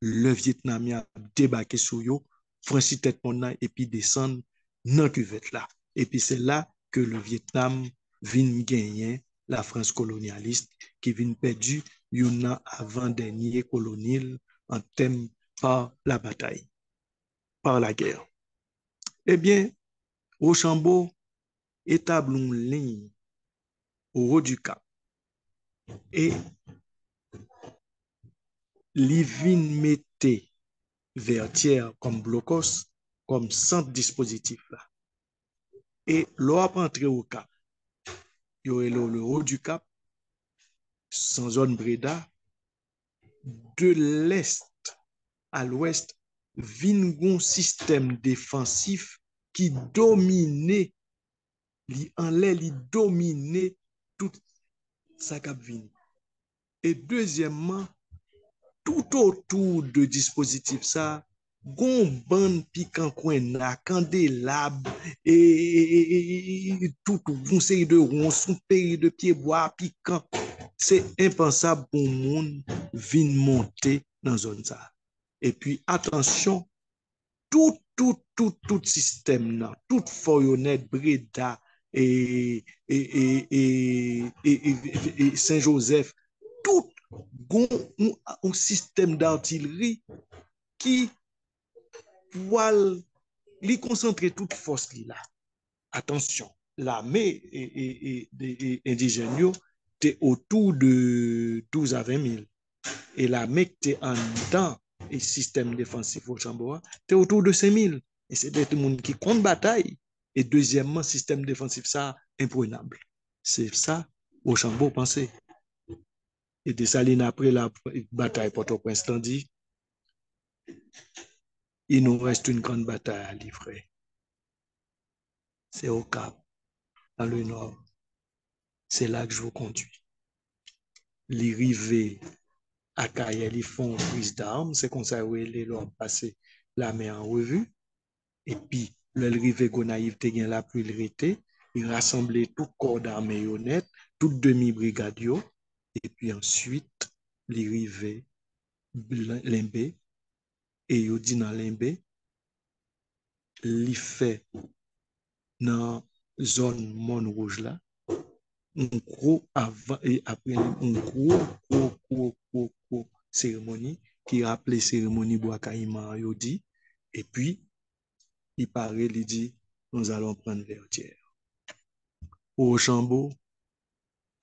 Le Vietnamien a débarqué sur eux, franchi tête mon et puis descend dans cuvette là. Et puis c'est là que le Vietnam vient gagner la France colonialiste qui vient perdu une avant-dernier colonial en thème par la bataille, par la guerre. Eh bien, Rochambeau établit une ligne au haut du Cap et li vin mette Vertière comme blocos, comme centre dispositif là. Et l'on a entré au Cap. Il y aurait le haut du Cap, sans zone Breda, de l'est à l'ouest, vin système défensif qui dominait, en l'air, il dominait tout sa cap vin. Et deuxièmement, tout autour de dispositif ça, gon ban piquant coin la candélabre et tout une série de ronds, son pays de pieds bois piquant. C'est impensable pour monde vin monter dans zone ça. Et puis attention, tout système là, tout Foyonnette, Breda et Saint-Joseph, tout un système d'artillerie qui voit les concentrer toute force là. Attention, l'armée indigène était autour de 12 à 20 000 et l'armée qui était en dedans et système défensif au Chambois était autour de 5 000 et c'est des gens qui comptent bataille et deuxièmement système défensif ça imprenable. C'est ça au Chambois pensé. Et Dessalines après la bataille Port-au-Prince dit il nous reste une grande bataille à livrer. C'est au Cap, dans le nord. C'est là que je vous conduis. Les rivets à Kayel, ils font prise d'armes. C'est comme ça où ils ont passé la mer en revue. Et puis, le rivet Gonaïve, te gen la pluie l'été. Ils rassemblaient tout corps d'armée honnête, tout demi-brigade. Et puis ensuite, les rivets Limbé. Et ils dit dans Limbé, li fait dans zone Montrouge là, un gros avant et après un gros cérémonie qui rappelait cérémonie Bois-Caïman dit et puis il paraît il dit nous allons prendre Vertière. Au Chambeau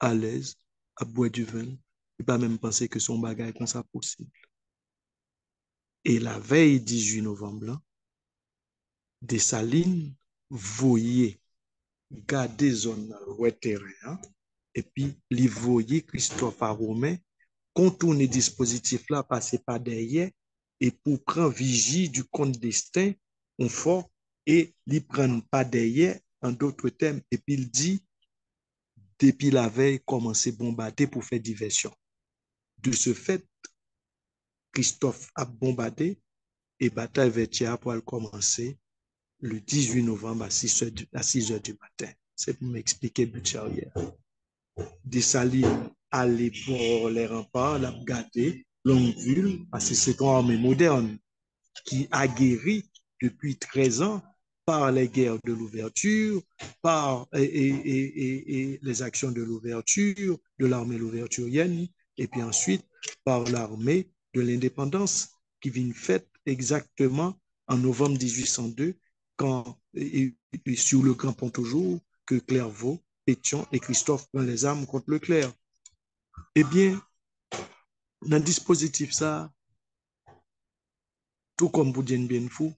à l'aise à boire du vin, il pas même penser que son bagage comme ça possible. Et la veille 18 novembre Dessalines voyait garder zone terrain et puis li voyait Christophe Romain contourner dispositif là passer par derrière et pour prendre vigie du comte d'Estaing on fort et il prend pas derrière, en d'autres termes, et puis il dit, depuis la veille, commencer à bombarder pour faire diversion. De ce fait, Christophe a bombardé et bataille vertière pour commencer le 18 novembre à 6 heures du matin. C'est pour m'expliquer but charrière. Dessalines allait pour les remparts, l'a gardé, Longueville, parce que c'est une armée moderne qui a guéri depuis 13 ans par les guerres de l'ouverture, par les actions de l'ouverture, de l'armée louverturienne, et puis ensuite par l'armée de l'indépendance qui vient faite exactement en novembre 1802, quand, et sur le Grand Pont toujours, que Clairvaux, Pétion et Christophe prennent les armes contre Leclerc. Eh bien, dans le dispositif ça, tout comme pour dire bien fou,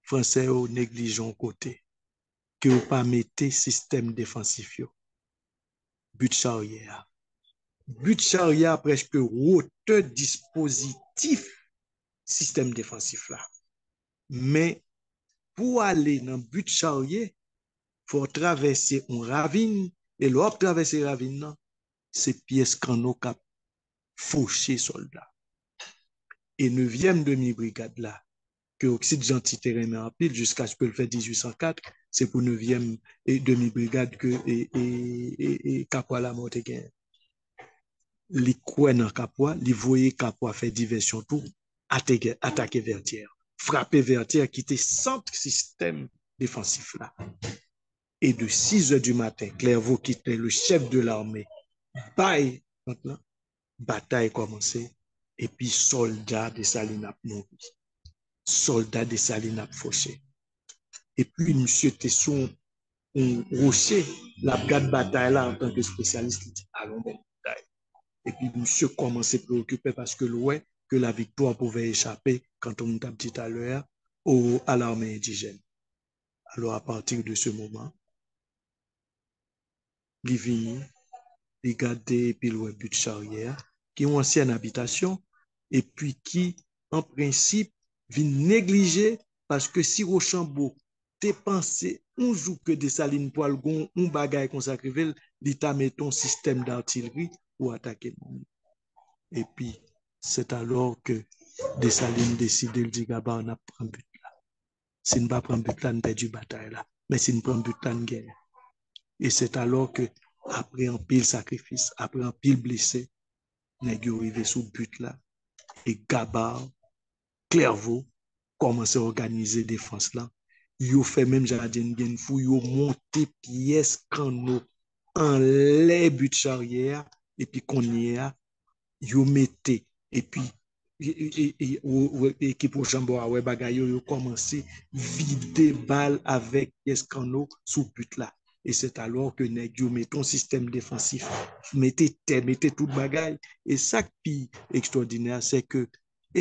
Français au négligent côté, que vous pas mettez système défensif yo. But charrière. But charrière presque hauteur dispositif système défensif là. Mais pour aller dans but charrière, faut traverser une ravine et l'autre traverser la ravine, c'est pièce canot cap fauché soldat. Et 9e demi-brigade là, que Oxyde Gentil terrain en pile jusqu'à ce que le fait 1804, c'est pour 9e demi-brigade que Capois la monte gain. Li kwen dans Capois, li voye Capois fait diversion tout, attaquer Vertières, frapper Vertières qui était centre système défensif là. Et de 6 heures du matin, Clairvaux qui était le chef de l'armée, bye, maintenant, bataille commencée, et puis soldats de Salines a mouru. Soldats de Salines a fauché. Et puis, monsieur était sur un rocher, la garde bataille là, en tant que spécialiste, il dit, allons, bataille. Et puis, monsieur commençait à préoccuper parce que l'ouest, que la victoire pouvait échapper, quand on t'a dit à l'heure, à l'armée indigène. Alors, à partir de ce moment, il vient, il garde, puis le but de charrière, qui est une ancienne habitation, et puis qui, en principe, vient négliger parce que si Rochambeau t'es pensé un jour que Dessalines pour algon un bagage consacré l'État met ton système d'artillerie pour attaquer le monde. Et puis c'est alors que Dessalines décide de dire gaba on a pris but là. Si on pas prend but là, on perd du bataille là, mais si on prend but là, on gagne. Et c'est alors que après un pile sacrifice, après un pile blessé, nèg yo arrivé sous but là et Gabard, Clairvaux commence à organiser défense là. Yo fait même jardin gen fou, yo monté pièce canot en les buts charrière et puis qu'on y a yo metté et puis équipe au chambre ouais bagay yo commencé vider balle avec pièce canot sous but là. Et c'est alors que nèg yo met ton système défensif, mettez tout bagay. Et ça qui est extraordinaire, c'est que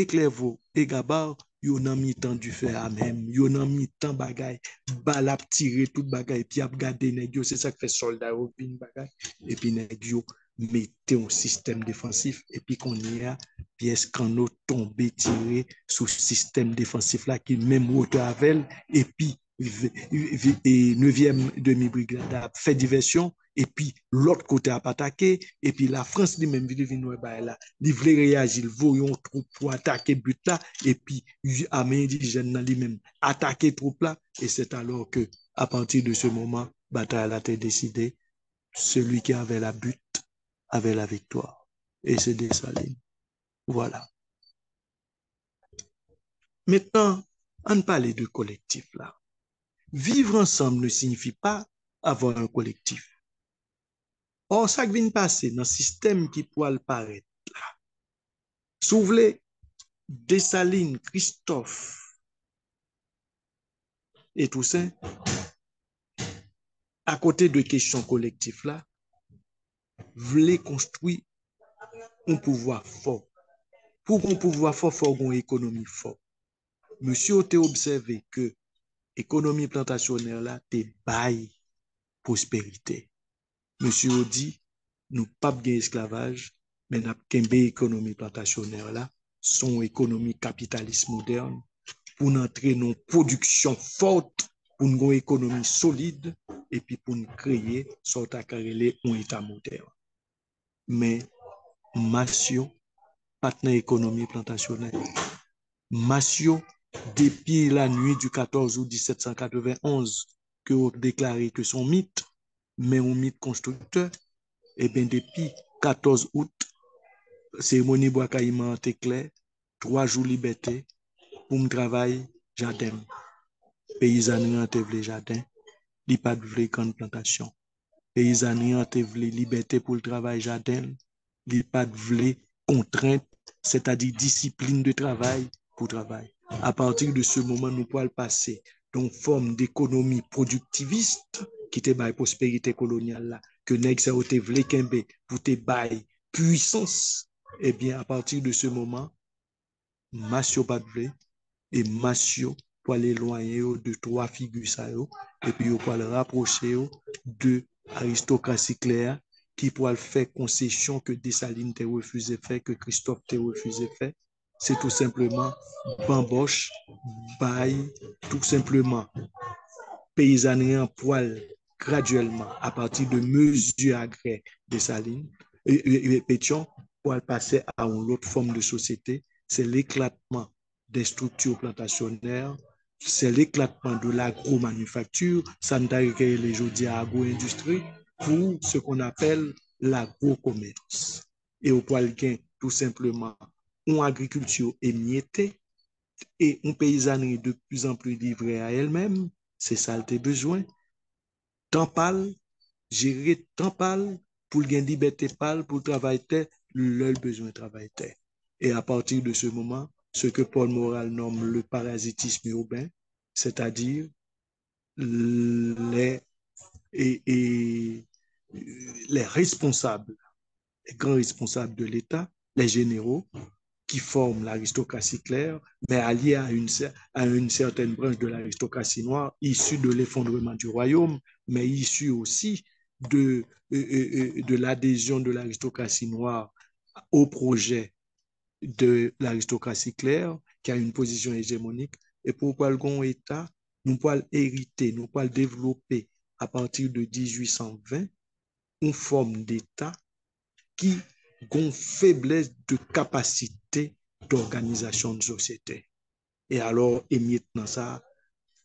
Clairvaux et Gabard, yo nan mi-temps du fer à même, yo nan mi-temps bagay, balle a tiré tout bagay, puis a gardé nèg yo, c'est ça qui fait soldat au pin bagay. Et puis nèg yo mettez un système défensif, et puis qu'on y a pièce canot tombé tiré sous système défensif là qui même hauteur avec, et puis 9e demi-brigade a fait diversion, et puis l'autre côté a attaqué, et puis la France lui-même là, il voulait réagir, il voulait un troupe pour attaquer but là, et puis l'armée indigène lui-même attaquer troupe là, et c'est alors que à partir de ce moment, bataille a été décidée, celui qui avait la butte avait la victoire, et c'est Dessalines. Voilà. Maintenant, on parle de collectif là. Vivre ensemble ne signifie pas avoir un collectif. Or, ça qui vient passer dans le système qui pourrait paraître là. Souvenez, Dessalines, Christophe et tout ça, à côté de questions collectives là, voulaient construire un pouvoir fort. Pour un pouvoir fort, il faut une économie forte. Monsieur a observé que l'économie plantationnaire là, t'es bail prospérité. Monsieur a dit, nous pas de esclavage, mais nous avons économie plantationnaire là, son économie capitaliste moderne, pour entrer dans une production forte pour une économie solide et puis pour nous créer sorte à carrelé un état moderne. Mais Masio partenaire économie plantationnelle. Masio depuis la nuit du 14 août 1791 que vous déclaré que son mythe mais un mythe constructeur et bien depuis 14 août cérémonie bois caïman était clair 3 jours liberté pour me travailler jardin paysannerie en te jardin li pas de vraie grande plantation paysannerie en te liberté pour le travail jardin li pas de vraie contrainte c'est-à-dire discipline de travail pour travail à partir de ce moment nous pouvons passer d'une forme d'économie productiviste qui te baille prospérité coloniale là que nèg ça te vle kembe pour te baille puissance eh bien à partir de ce moment Masio pas de vle et Masio pour l'éloigner de trois figures ça et puis pour le rapprocher de aristocratie claire qui pourra faire concession que Dessalines t'a refusé faire que Christophe t'a refusé faire c'est tout simplement bamboche bail tout simplement paysannerie en poil graduellement à partir de mesures agrès Dessalines et Pétion pour passer à une autre forme de société c'est l'éclatement des structures plantationnaires, c'est l'éclatement de l'agro-manufacture, ça nous a les aujourd'hui à agro-industrie, pour ce qu'on appelle l'agro-commerce. Et au poil gain, tout simplement, une agriculture émiettée et une paysannerie de plus en plus livrée à elle-même, c'est ça le besoin. Temps pâle, gérer temps pâle, pour gagner liberté pâle, pour travailler, leur besoin de travailler. Et à partir de ce moment, ce que Paul Morale nomme le parasitisme urbain, c'est-à-dire les, et les responsables, les grands responsables de l'État, les généraux, qui forment l'aristocratie claire, mais alliés à une certaine branche de l'aristocratie noire, issue de l'effondrement du royaume, mais issue aussi de l'adhésion de l'aristocratie noire au projet de l'aristocratie claire, qui a une position hégémonique, et pourquoi le État, nous pouvons hériter, nous pouvons développer à partir de 1820 une forme d'État qui a une faiblesse de capacité d'organisation de société. Et alors, émiettement ça,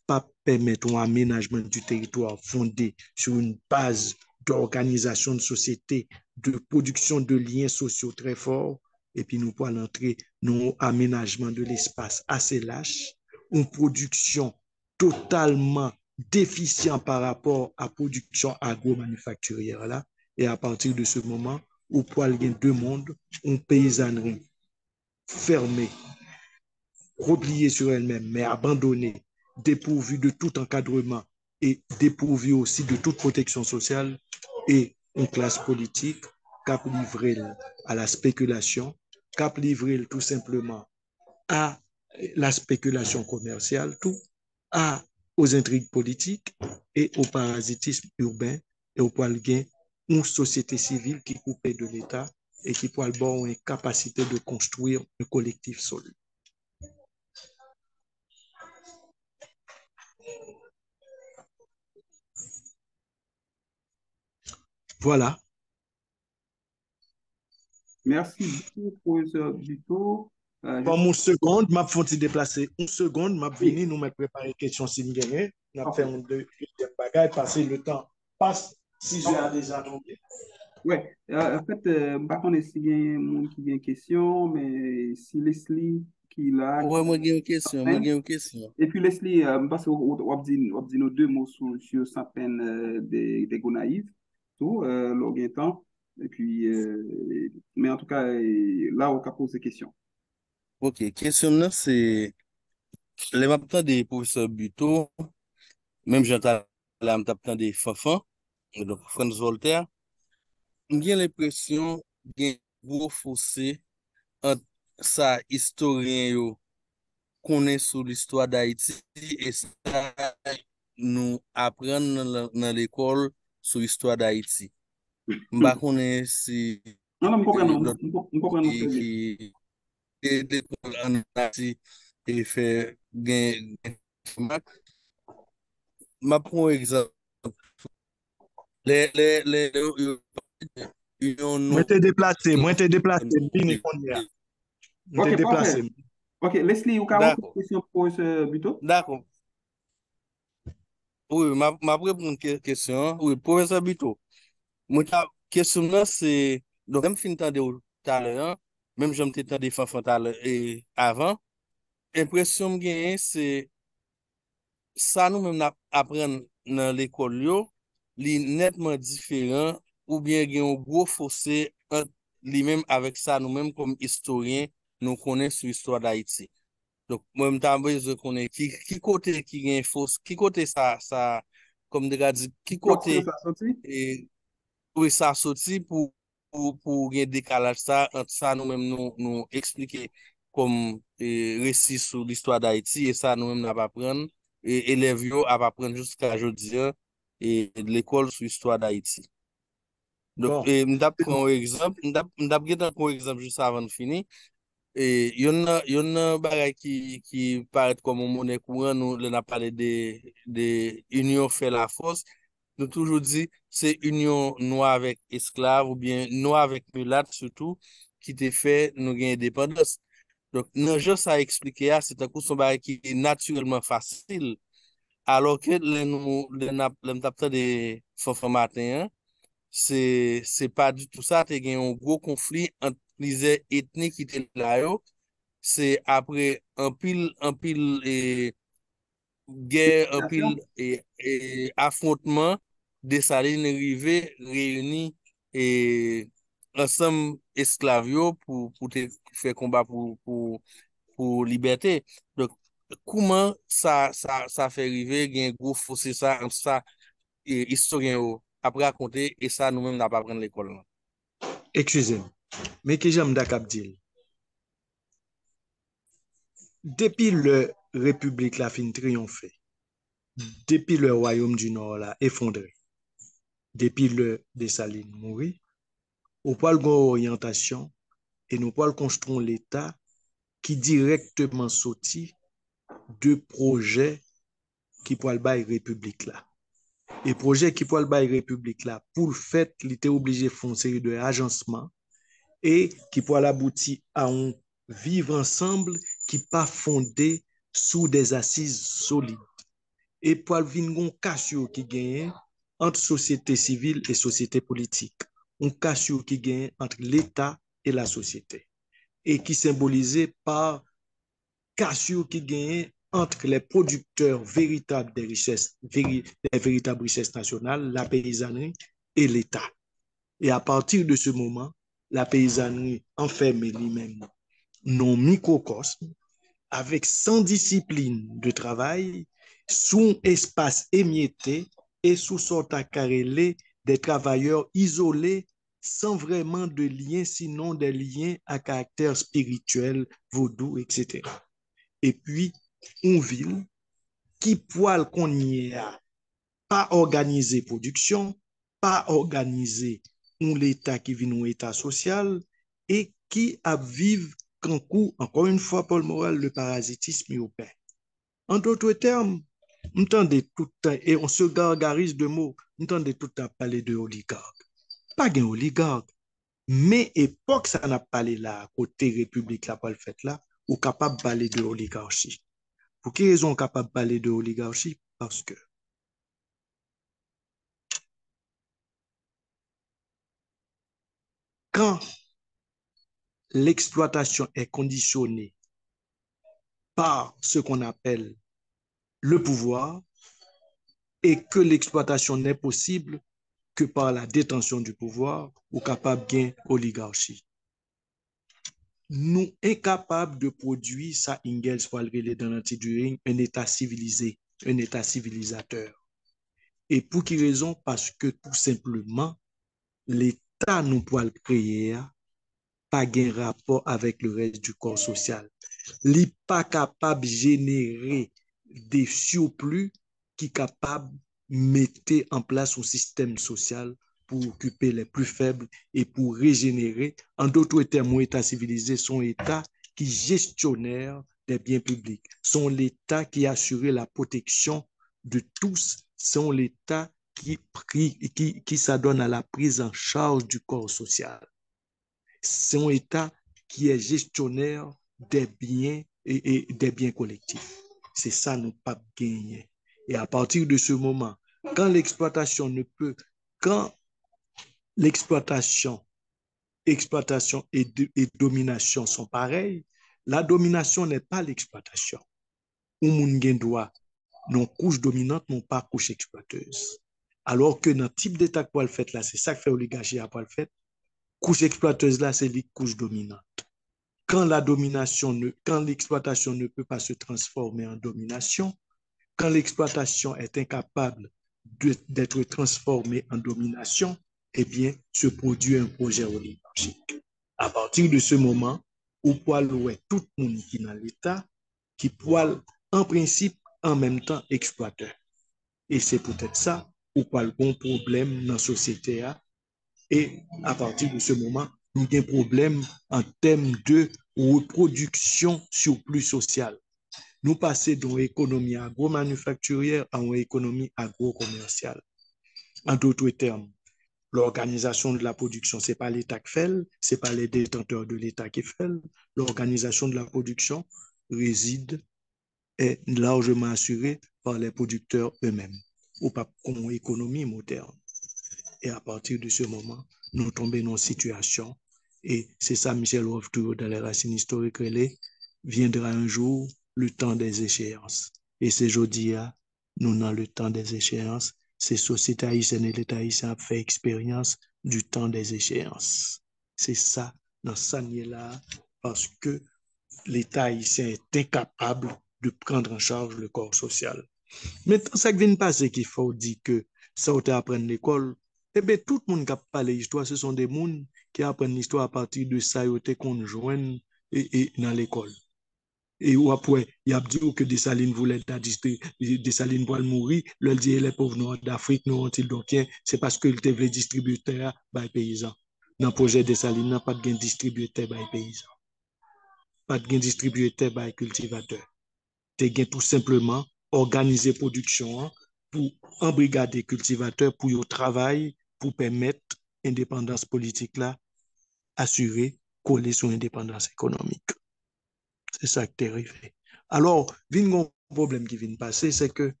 pas permettre un aménagement du territoire fondé sur une base d'organisation de société, de production de liens sociaux très forts, et puis nous pouvons entrer dans un aménagement de l'espace assez lâche, une production totalement déficient par rapport à la production agro-manufacturière là, et à partir de ce moment, où pouvons avoir deux mondes, une paysannerie fermée, repliée sur elle-même, mais abandonnée, dépourvue de tout encadrement et dépourvue aussi de toute protection sociale, et une classe politique cap livrée à la spéculation, cap livrée tout simplement à la spéculation commerciale, tout, aux intrigues politiques et au parasitisme urbain et au poil gain, une société civile qui coupait de l'État et qui peut avoir une capacité de construire un collectif solide. Voilà. Merci beaucoup, professeur Buteau. Bon, une seconde, m'a fait déplacer une seconde, m'a venu nous mettre préparer question si nous gagnons. N'a fait un deuxième bagage, passer le temps passe 6 heures déjà tombé. Oui, en fait, par contre, s'il y a un monde qui a une question, mais si Leslie qui l'a. Ouais, moi, j'ai une question. Moi, j'ai une question. Et puis Leslie, parce que on dit nos deux mots sur sa peine des Gonaïves, tout, le temps. Et puis, mais en tout cas, là, on a posé des questions. Ok, question là, c'est les m'attend des professeurs Buteau, même j'entends là, m'attend des Fanfan, donc Franz Voltaire. J'ai l'impression qu'il y a un gros fossé entre ça, historien yo connaît sur l'histoire d'Haïti et ça, nous apprendre dans l'école sur l'histoire d'Haïti. M'ba connaît si Non, non, l'autre je comprends très bien. qui l'école en Haïti et fait gain ma prends un exemple. Les unions Moi, non. t'es déplacé, vini qu'on y a. Moi, t'es Ok, parfait. déplacé. Ok, Leslie, ou ka une D'accord, question pour ce Buto? d'accord. Oui, ma répondre question. Oui, professeur Bito. Moi, ta question là, c'est. Donc, même fin de tout à l'heure, même j'aime t'entendre Fanfan tout à l'heure et avant, impression que j'ai, c'est ça nous-mêmes apprendre dans l'école, yo, li nettement différent ou bien il y a un gros fossé entre lui-même avec ça nous-mêmes comme historiens, nous connaissons sur l'histoire d'Haïti. Donc, moi, je besoin de connaître qui côté qui gagne fausse, qui côté ça, comme déjà dit, qui Prox que côté, ça sorti? et, oui, ça sorti pour gagner décalage ça, entre ça, nous-mêmes, nous expliquer comme récit sur l'histoire d'Haïti, et ça, nous-mêmes, n'a pas apprendre, et élèves, yo, à apprendre jusqu'à aujourd'hui, et de l'école sur l'histoire d'Haïti. Donc, Bon, m'dap c'est bon. prend un exemple, m'dap gete un exemple juste avant de finir. Et yon nan bagay qui paraît comme un monnaie courant, nous, on a parlé de union fait la force. Nous toujours dit, c'est union noir avec esclave ou bien noir avec mulâtre surtout, qui te fait nous gagner indépendance. Donc, non, juste à expliquer, c'est un coup son bagay qui est naturellement facile. Alors que nous tapons des fanfans matin, c'est pas du tout ça, t'as gagné un gros conflit entre les ethnies qui étaient là, yo. C'est après un pile guerre, un pile affrontement, Dessalines arrivé, réunis et ensemble esclaves yo pour faire combat pour liberté. Donc, comment ça fait arriver, il y a un gros fossé ça, entre ça, et historien yo, après raconter, et ça nous-mêmes n'a pas prendre l'école, là. Excusez-moi. Mais que j'aime d'accord dire. Depuis le République la fin triomphé, depuis le Royaume du Nord là effondré, depuis le Dessalines mouri, on parle orientation et nous parlons construire l'État qui directement sorti de projets qui pour le bail République là. Et projet qui pour le bail République là, pour le fait, il était obligé de faire une série de agencements et qui pour l'aboutir à un vivre ensemble qui pas fondé sous des assises solides. Et pour venir un cassio qui gagne entre société civile et société politique. Un cassio qui gagne entre l'État et la société. Et qui symbolisé par cassio qui gagne entre les producteurs véritables des richesses, des véritables richesses nationales, la paysannerie et l'État. Et à partir de ce moment, la paysannerie enfermée lui-même non microcosme, avec sans discipline de travail, sous espace émietté et sous sorte à carrelé des travailleurs isolés sans vraiment de lien, sinon des liens à caractère spirituel, vaudou, etc. Et puis, une ville qui poil qu'on y a, pas organisé production, pas organisé un l'État qui vit un État social et qui a vivre qu'en coup, encore une fois, Paul Morel, le parasitisme urbain. En d'autres termes, on entendait tout le temps, et on se gargarise de mots, on entendait tout le temps parler de oligarques. Pas d'un oligarque, mais époque, ça n'a pas parlé là, côté République, là, pas le fait là, ou capable de parler de oligarchie. Pour quelle raison capable de parler de oligarchie? Parce que quand l'exploitation est conditionnée par ce qu'on appelle le pouvoir et que l'exploitation n'est possible que par la détention du pouvoir ou capable gain oligarchie. Nous incapables de produire ça, Ingalls Walrele dans l'anti-during, un État civilisé, un État civilisateur. Et pour quelle raison? Parce que tout simplement, l'État nous peut le créer, pas gain rapport avec le reste du corps social. Il n'est pas capable de générer des surplus qui sont capables de mettre en place un système social pour occuper les plus faibles et pour régénérer. En d'autres termes, un État civilisé, son État qui gestionnaire des biens publics, son l'État qui assure la protection de tous c'est l'État qui s'adonne à la prise en charge du corps social. C'est un État qui est gestionnaire des biens et des biens collectifs. C'est ça nous pas gagner. Et à partir de ce moment, quand l'exploitation ne peut, quand l'exploitation et domination sont pareilles, la domination n'est pas l'exploitation. Ou moun gen droit, non couche dominante, non pas couche exploiteuse. Alors que dans le type d'État qu'on le fait là, c'est ça que fait oligarchie à le fait, couche exploiteuse là, c'est les couches dominantes. Quand l'exploitation ne peut pas se transformer en domination, quand l'exploitation est incapable d'être transformée en domination, eh bien, se produit un projet oligarchique. À partir de ce moment, où tout le monde qui est dans l'État, qui poil en principe en même temps exploiteur. Et c'est peut-être ça où le bon problème dans la société. Et à partir de ce moment, nous avons un problème en termes de reproduction surplus social. Nous passons d'une économie agro-manufacturière à une économie agro-commerciale. En d'autres termes, l'organisation de la production, ce n'est pas l'État qui fait, ce n'est pas les détenteurs de l'État qui fait. L'organisation de la production est largement assurée par les producteurs eux-mêmes, ou pas comme économie moderne. Et à partir de ce moment, nous tombons dans une situation, et c'est ça Michel Rouve dans les racines historiques, viendra un jour le temps des échéances. Et c'est aujourd'hui, nous dans le temps des échéances, ces sociétés haïtiennes et l'État haïtien ont fait expérience du temps des échéances. C'est ça, dans ça là, parce que l'État haïtien est incapable de prendre en charge le corps social. Maintenant, ça qui vient de passer, qu'il faut dire que ça a apprendre l'école, eh bien, tout le monde qui parle l'histoire, ce sont des gens qui apprennent l'histoire à partir de ça, qu'on joigne dans l'école. Et après, il y a dit que Dessalines voulait Dessalines pour mourir, le dit les pauvres noirs d'Afrique, nous ont-ils donc, c'est parce qu'il voulait distributeur par les paysans. Dans le projet Dessalines, il n'y a pas de distributeur par les paysans. Pas de distributeur par les cultivateurs. Tu as tout simplement organiser production pour embrigader cultivateurs pour y travailler, pour permettre l'indépendance politique là, assurer, coller sur l'indépendance économique. C'est ça qui est arrivé. Alors, un problème qui vient de passer, c'est que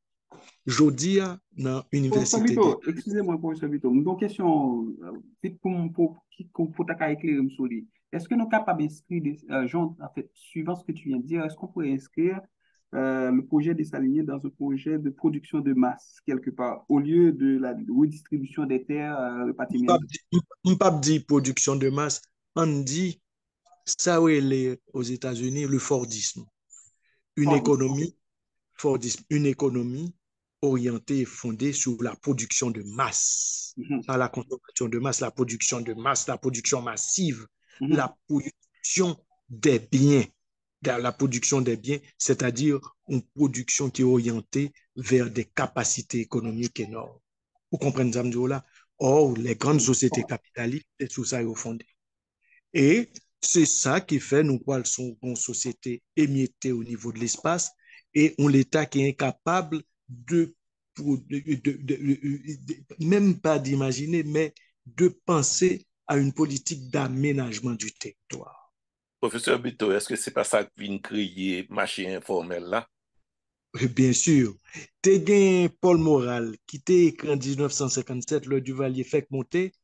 aujourd'hui, dans l'université. Excusez-moi, professeur Vito, une question pour éclairer sur lui. Est-ce que nous sommes capables d'inscrire, en fait, suivant ce que tu viens de dire, est-ce qu'on pourrait inscrire le projet Dessalines dans un projet de production de masse, quelque part, au lieu de la redistribution des terres patrimoniales? On ne peut pas dire production de masse, on dit ça aux États-Unis le Fordisme. Une économie orientée et fondée sur la production de masse. Pas la consommation de masse, la production de masse, la production massive, la production des biens. La production des biens, c'est-à-dire une production qui est orientée vers des capacités économiques énormes. Vous comprenez ça, là? Or, les grandes sociétés capitalistes, c'est tout ça est fondé. Et c'est ça qui fait, nous, sont une société émiettée au niveau de l'espace et on l'État qui est incapable même pas d'imaginer, mais de penser à une politique d'aménagement du territoire. Professeur Bito, est-ce que c'est pas ça qui vient créer marché informel là? Bien sûr. Tu as Paul Morale qui t'a écrit en 1957, le Duvalier fait monter,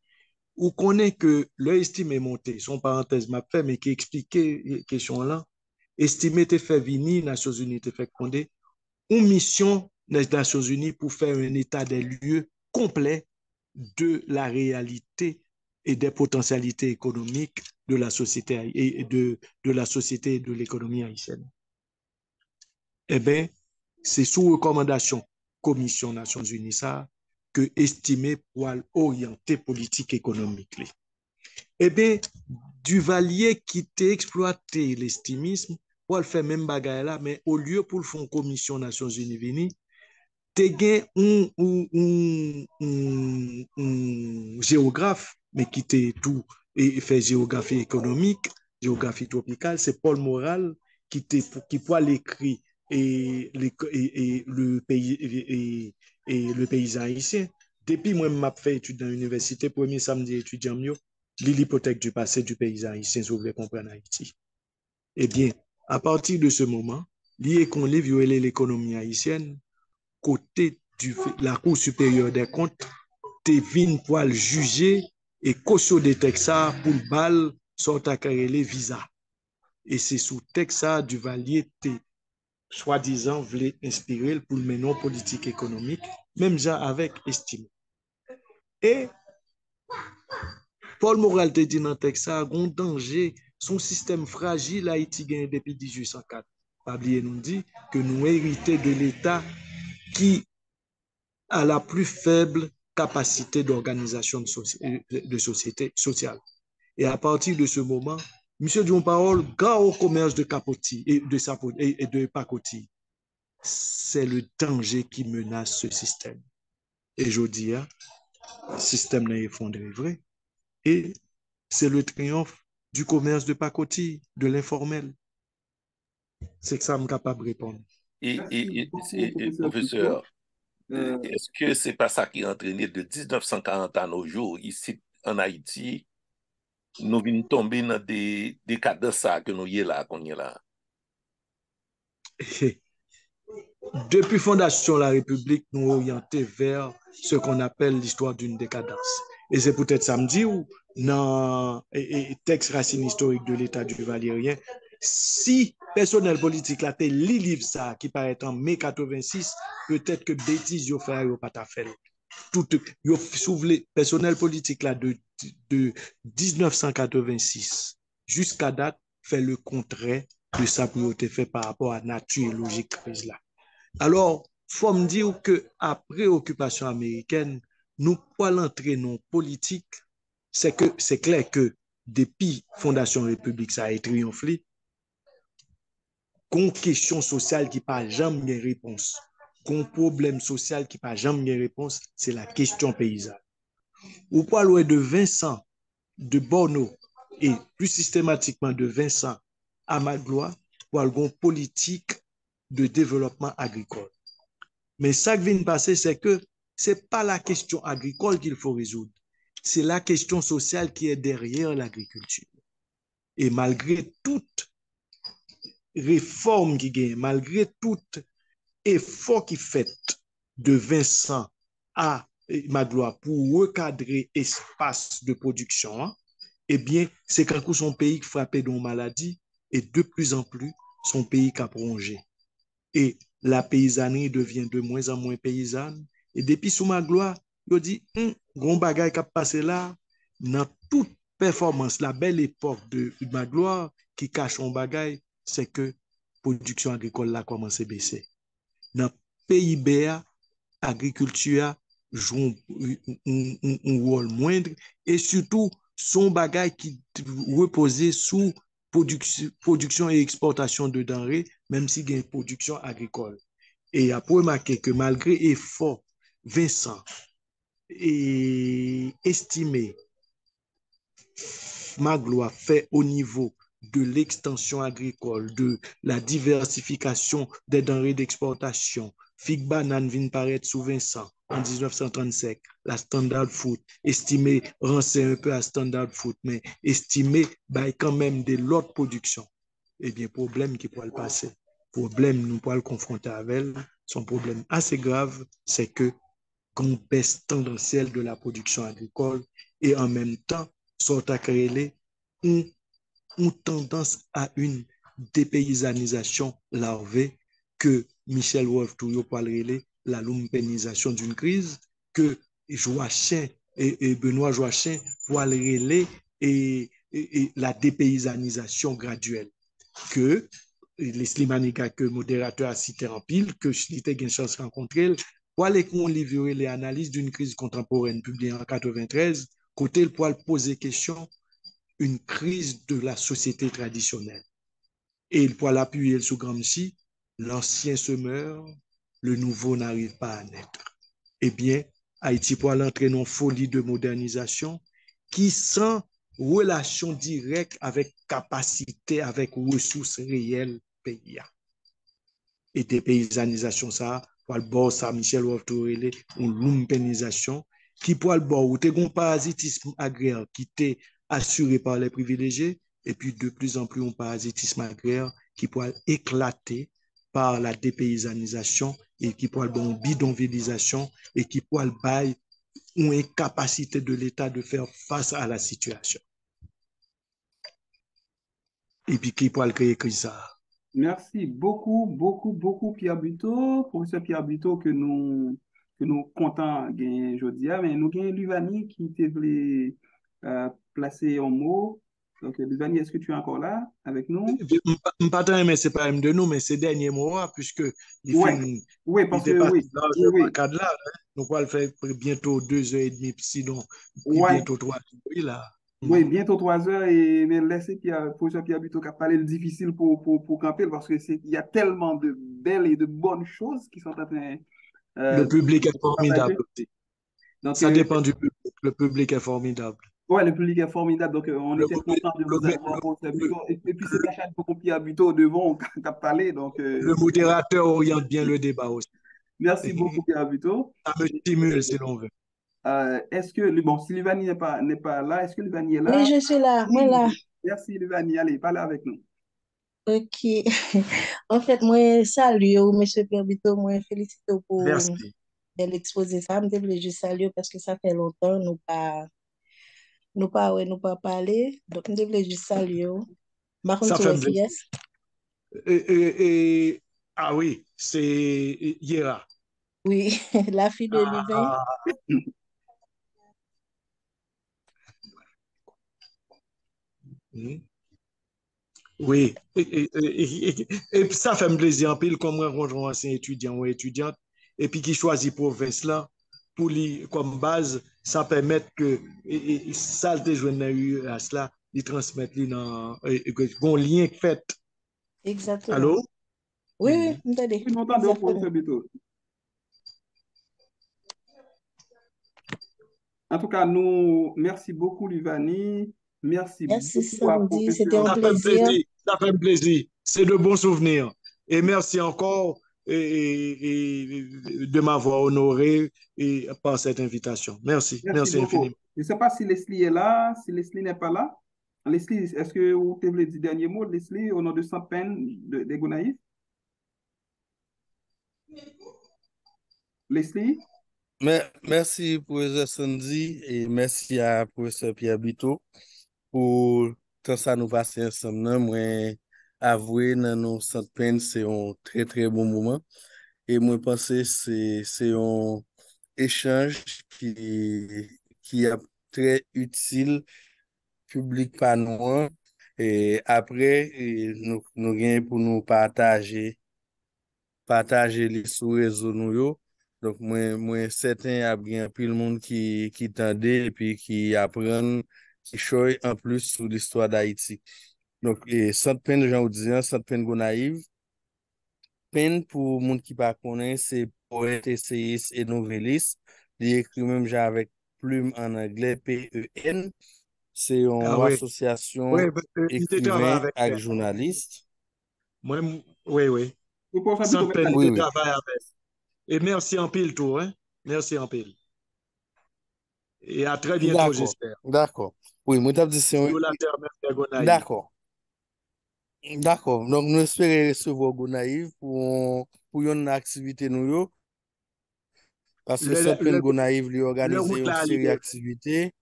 ou connaît que l'estime est monté, son parenthèse m'a fait, mais qui expliquait la question là, estimé te fait venir, Nations Unies te fait fonder, une mission des Nations Unies pour faire un état des lieux complet de la réalité et des potentialités économiques de la société et de la société et de l'économie haïtienne. Eh bien, c'est sous recommandation Commission Nations Unies ça que estimé pour orienter politique économique. Eh bien, Duvalier qui t'a exploité l'estimisme pour le faire même bagaille là, mais au lieu pour le faire Commission Nations Unies vini, t'es un géographe, mais qui t'est tout et fait géographie économique, géographie tropicale, c'est Paul Morale qui pour l'écrit et le le paysan haïtien. Depuis moi, je fait études dans l'université, premier samedi étudiant, l'hypothèque du passé du paysan haïtien, si vous voulez comprendre Haïti. Eh bien, à partir de ce moment, lié qu'on livre l'économie haïtienne, côté de la Cour supérieure des comptes, te vin pour le juger et caution de Texas pour le bal sort à les visa. Et c'est sous Texas du Valier te soi-disant voulait inspirer pour le mener politique économique, même déjà avec estime. Et Paul Morales te dit dans Texas, un danger, son système fragile Haïti gagne depuis 1804. Pas oublier nous dit que nous héritons de l'État qui a la plus faible capacité d'organisation de société sociale. Et à partir de ce moment, M. Dion-Parole, gars au commerce de capotis et de pacotille, c'est le danger qui menace ce système. Et je dis, le système n'est effondré, vrai. Et c'est le triomphe du commerce de pacotille, de l'informel. C'est que ça me capable de répondre. Et, Beaucoup, professeur Buteau. professeur, est-ce que c'est pas ça qui a entraîné de 1940 à nos jours, ici en Haïti, nous venons tomber dans des cas de ça que nous y est là, qu'on y est là? Depuis fondation de la République, nous orientés vers ce qu'on appelle l'histoire d'une décadence. Et c'est peut-être samedi ou dans le texte racine historique de l'État du Valérien, si personnel politique là, lit livre ça qui paraît en mai 86, peut-être que bêtises yo fait yo pas ta fait. Tout yo souvelé personnel politique là de 1986 jusqu'à date fait le contraire de ça qui a été fait par rapport à nature et logique crise là. Alors, il faut me dire qu'après l'occupation américaine, nous pouvons entrer dans la politique. C'est clair que depuis la Fondation République, ça a triomphé. Qu'on question sociale qui n'a pas jamais de réponse, qu'on problème social qui n'a pas jamais de réponse, c'est la question paysanne. Ou parler de Vincent, de Bono, et plus systématiquement de Vincent à Magloire, pour une politique de développement agricole. Mais ça qui vient de passer, c'est que ce n'est pas la question agricole qu'il faut résoudre, c'est la question sociale qui est derrière l'agriculture. Et malgré toute réforme qui gagne, malgré tout effort qui fait de Vincent à Magloire pour recadrer l'espace de production, eh bien, c'est qu'un coup son pays frappé d'une maladie et de plus en plus son pays qui a prolongé. Et la paysannerie devient de moins en moins paysanne. Et depuis sous Magloire, il dit, gros bagay qui a passé là, dans toute performance, la belle époque de Magloire qui cache son bagay, c'est que production agricole a commencé à baisser. Dans le PIB, l'agriculture joue un rôle moindre et surtout son bagay qui reposait sous production et exportation de denrées, même si il y a une production agricole. Et après remarquer que malgré effort, Vincent est estimé Magloire fait au niveau de l'extension agricole, de la diversification des denrées d'exportation. Fig banane vient paraître sous Vincent en 1935, la Standard Food, estimé rencer un peu à Standard Food, mais estimé by quand même de l'autre production. Eh bien, problème qui pourrait le passer, problème nous pourrons le confronter avec elle, son problème assez grave, c'est que qu'on baisse tendancielle de la production agricole et en même temps, sont à créer une tendance à une dépaysanisation larvée que Michel Wolff Touyo parle la lumpénisation d'une crise, que Joachim et Benoît Joachim parle et la dépaysanisation graduelle, que les Slimaniga que modérateur a cité en pile, que j'ai eu une chance de rencontrer, pour aller livrer les analyses d'une crise contemporaine publiée en 1993, côté pour poser question une crise de la société traditionnelle. Et il pourra l'appuyer sur Gramsci, l'ancien se meurt, le nouveau n'arrive pas à naître. Eh bien, Haïti pourra l'entrer dans une folie de modernisation qui sans relation directe avec capacité, avec ressources réelles pays. Et dépaysanisation, ça pour le bord ça Michel Waftorele une lumpenisation qui pour le bord où tu un parasitisme agraire qui était assuré par les privilégiés et puis de plus en plus un parasitisme agraire qui pourrait éclater par la dépaysanisation et qui pourrait bon bidonvillisation et qui pourrait bailler une incapacité de l'État de faire face à la situation. Et puis qui pourrait créer ça. Merci beaucoup, Pierre Buteau, professeur Pierre Buteau, que nous comptons gagner aujourd'hui. Mais nous avons Luvani qui te voulait placer un mot. Donc, Luvani, est-ce que tu es encore là avec nous? Pas mais c'est pas un de nous, mais c'est dernier mot, puisque Oui, oui, il parce que dépasse oui, largement oui, le cadre là. Hein. Nous allons le faire bientôt 2 heures et demie, sinon, puis oui. bientôt 3 heures. Là. Oui, bientôt 3 heures et mais laissez professeur Pierre Buteau qui a parlé le difficile pour camper parce que il y a tellement de belles et de bonnes choses qui sont en train Le public de est se formidable partager. aussi. Donc, Ça dépend du public. Le public est formidable. ouais, le public est formidable. Donc, on Le, était content de le, vous le, avoir, professeur le, Buteau. Et puis, c'est Sacha Pierre Buteau devant qui a parlé. Donc, le modérateur oriente bien le débat aussi. merci beaucoup, Pierre Buteau. Ça me stimule si l'on veut. Est-ce que, bon, si Livani n'est pas là, est-ce que Livani est Oui, là? je suis là. Moi Oui, là. merci Livani. Allez, parlez avec nous. Ok. En fait, moi, salut, monsieur Perbito, moi, félicite pour Merci. l'exposé ça. Je voulais juste saluer parce que ça fait longtemps, nous pas parlé. Donc, je voulais juste saluer. Par Ça contre, fait ouais, un c'est plaisir. yes. Ah oui, c'est Yera. Oui, la fille de Louvain. Ah, oui. Et puis ça fait un plaisir en pile comme un rejoint ancien étudiant ou étudiante et puis qui choisit province là pour lui comme base, ça permet que ça te joindre à cela, il transmettre lui dans un lien fait. Exactement. Allô? Oui, oui, m'entendez. Oui, nous entendons, Exactement. professeur Buteau. En tout cas, nous, merci beaucoup, Livani. Merci Merci, beaucoup à Sandy. C'était un professeur. Ça fait un plaisir. plaisir, ça fait un plaisir. C'est de bons souvenirs. Et merci encore de m'avoir honoré par cette invitation. Merci, Merci merci beaucoup. infiniment. Je ne sais pas si Leslie est là, si Leslie n'est pas là. Leslie, est-ce que vous avez dit dernier mot, Leslie, au nom de Sans-Peine de Gonaïves? Leslie? Merci, professeur Sandy, et merci à professeur Pierre Bito pour tout ça nous passer ensemble. Nan. Moi, avoué, dans nos centres peine, c'est un très, très bon moment. Et moi, pense que c'est un échange qui est très utile, public par nous. Et après, nous gagnons pour nous partager les sous réseau nous yo. Donc, moi, certain, y a bien plus le monde qui tende et puis qui apprend, qui choy en plus sur l'histoire d'Haïti. Donc, et sans peine, j'en disais, sans peine Gonaïve, peine pour monde qui pas connaît, c'est poète, essayiste et novelliste. Il écrit même genre avec plume en anglais, PEN. C'est Ah une oui, oui, association il te travaille écrivain avec et elle. journaliste. Moi, oui, oui. Le professeur Sans Buteau, peine, allez. Oui, il te oui. travaille avec. Et merci en pile, tout, hein? Merci en pile. Et à très bientôt, D'accord, j'espère. d'accord. Oui, moi, t'as dit Nous, la terre, merci à Gonaïve. d'accord. D'accord. Donc, nous espérons recevoir Gonaïve pour une activité nous yo, parce que Le, Centre Pen le, Gonaïve lui le organise route une là, série libéré. d'activités.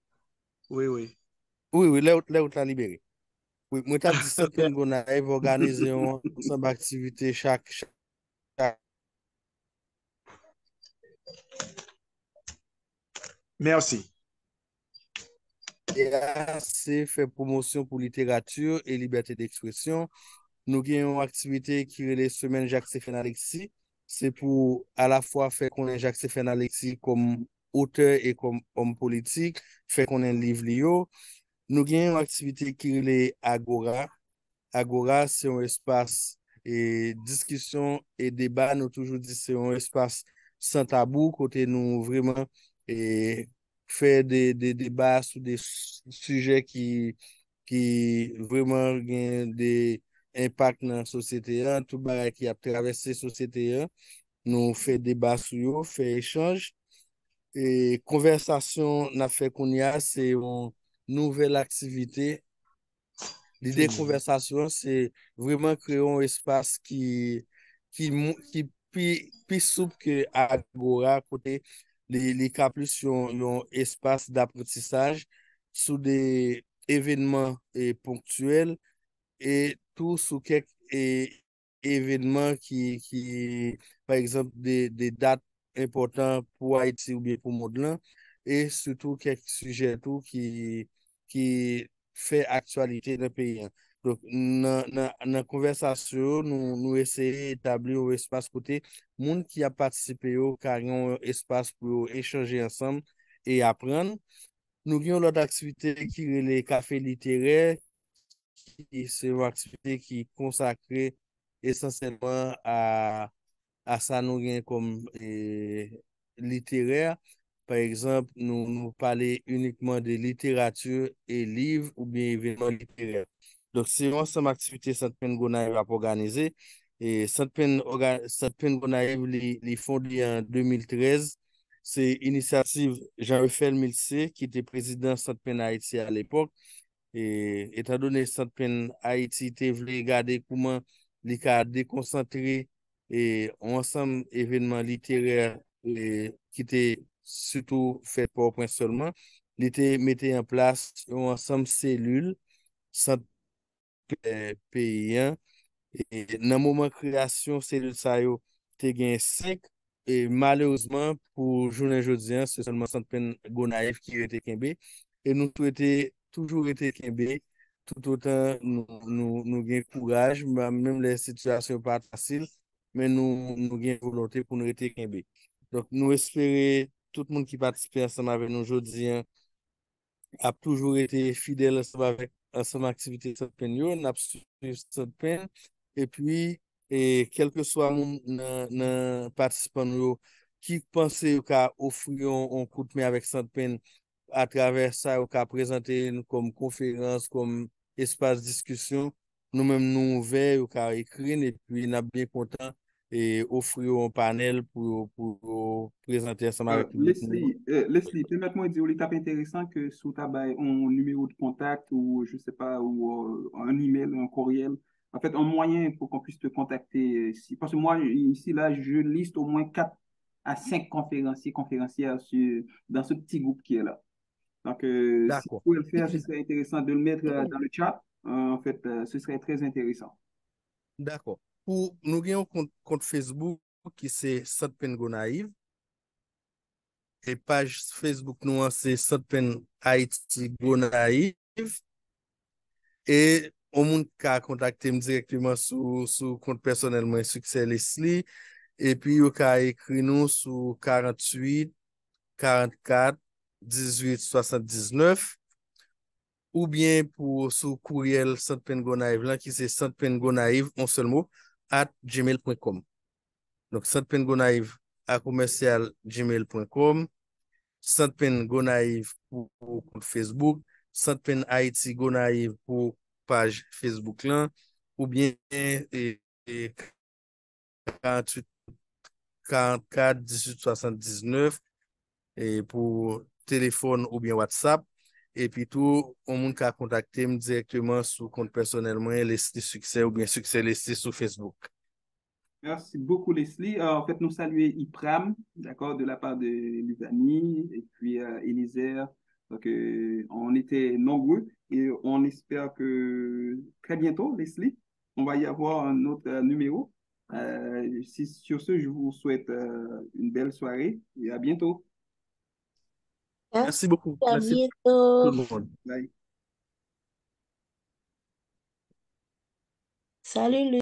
Oui, oui. Oui, oui, là où t'as libéré. Oui, moi, t'as dit Centre Pen Gonaïve organise un ensemble d'activités chaque Merci. c'est fait promotion pour littérature et liberté d'expression. Nous avons une activité qui est les semaines Jacques-Stéphane Alexis. C'est pour à la fois faire connaître Jacques-Stéphane Alexis comme auteur et comme homme politique, faire connaître le livre Lio. Nous avons une activité qui est les Agora. Agora, c'est un espace et discussion et débat. Nous toujours dit c'est un espace sans tabou, côté nous vraiment et faire des débats sur des sujets qui vraiment ont des impacts dans la société, tout bagay qui a traversé la société. nous fait débat sur eux, fait échange. Et conversation n'a fait qu'on y a, c'est une nouvelle activité. L'idée de conversation, c'est vraiment créer un espace qui plus souple que Agora, côté les cas plus un espace d'apprentissage sous des événements ponctuels et tout sous quelques événements par exemple, des dates importantes pour Haïti ou bien pour le monde là, et surtout quelques sujets tout qui fait actualité dans le pays, hein. Donc, dans la conversation, nous essayons d'établir un espace côté, monde qui a participé au carrément un espace pour échanger ensemble et apprendre. Nous avons l'autre activité qui est les cafés littéraires, c'est une activité qui est consacrée essentiellement à ça nous gain comme littéraire. Par exemple, nous parler uniquement de littérature et livres ou bien événements littéraires. Donc, c'est une ensemble d'activités que Centre Pen Gonaïve a organisé. Et Centre Pen Gonaïve les fondé en 2013. C'est initiative Jean-Raphaël Milcé, qui était président Centre Pen Haïti à l'époque. Et étant donné que Centre Pen Haïti te voulait regarder comment les cas déconcentrés et ensemble événements littéraires qui étaient surtout fait pour point seulement, il était mettait en place un ensemble cellule centre paysan et dans le moment de création cellule ça yo te gen 5 et malheureusement pour journée aujourd'hui c'est seulement Centre Pen Gonaïve qui était kembe et nous souhaitons toujours été kembe tout autant nous gain courage même les situations pas faciles mais nous gain volonté pour nous être kembe. Donc nous espérons tout le monde qui participe ensemble avec nous aujourd'hui a toujours été fidèle ensemble activité cette peine yo, n'a suivi cette peine et puis quel que soit mon participant yo qui pensait qu'à offrir un coup de main avec cette peine à travers ça ou qu'à présenter comme conférence comme espace de discussion nous-mêmes nous ouverts ou qu'à écrire et puis n'a bien content et offrir un panel pour présenter ensemble avec le public. Leslie, permette-moi de dire, il est intéressant que sous ta baille, un numéro de contact ou je sais pas, ou un email, un courriel, en fait, un moyen pour qu'on puisse te contacter. Parce que moi, ici, là, je liste au moins 4 à 5 conférencières dans ce petit groupe qui est là. Donc, si vous D'accord. pouvez le faire, ce serait intéressant de le mettre dans le chat. En fait, ce serait très intéressant. D'accord. Pour nous avons un compte Facebook qui c'est Sotpen Gonaïve et page Facebook nous c'est Sotpen Haïti Gonaïve et au monde qui a contacté directement sur compte personnel moi Succès Leslie et puis vous pouvez écrire nous sur 48 44 18 79 ou bien pour sous courriel Sotpen Gonaïve là qui c'est Sotpen Gonaïve en seul mot @gmail.com. Donc, Centre Gonaïve à commercial gmail.com, Centre Gonaïve pour compte Facebook, Centre Haïti Gonaïve pour page Facebook là, ou bien 48 44 18 79 et pour téléphone ou bien WhatsApp. Et puis tout, on monde qui a contacté directement sur compte personnellement, les succès ou bien succès listé sur Facebook. Merci beaucoup, Leslie. En fait, nous saluons Ipram, d'accord, de la part de Lizanie et puis Eliezer. Donc, on était nombreux et on espère que très bientôt, Leslie, on va y avoir un autre numéro. Sur ce, je vous souhaite une belle soirée et à bientôt. Merci Merci, beaucoup. à Merci tout bientôt. le monde. Bye. Salut,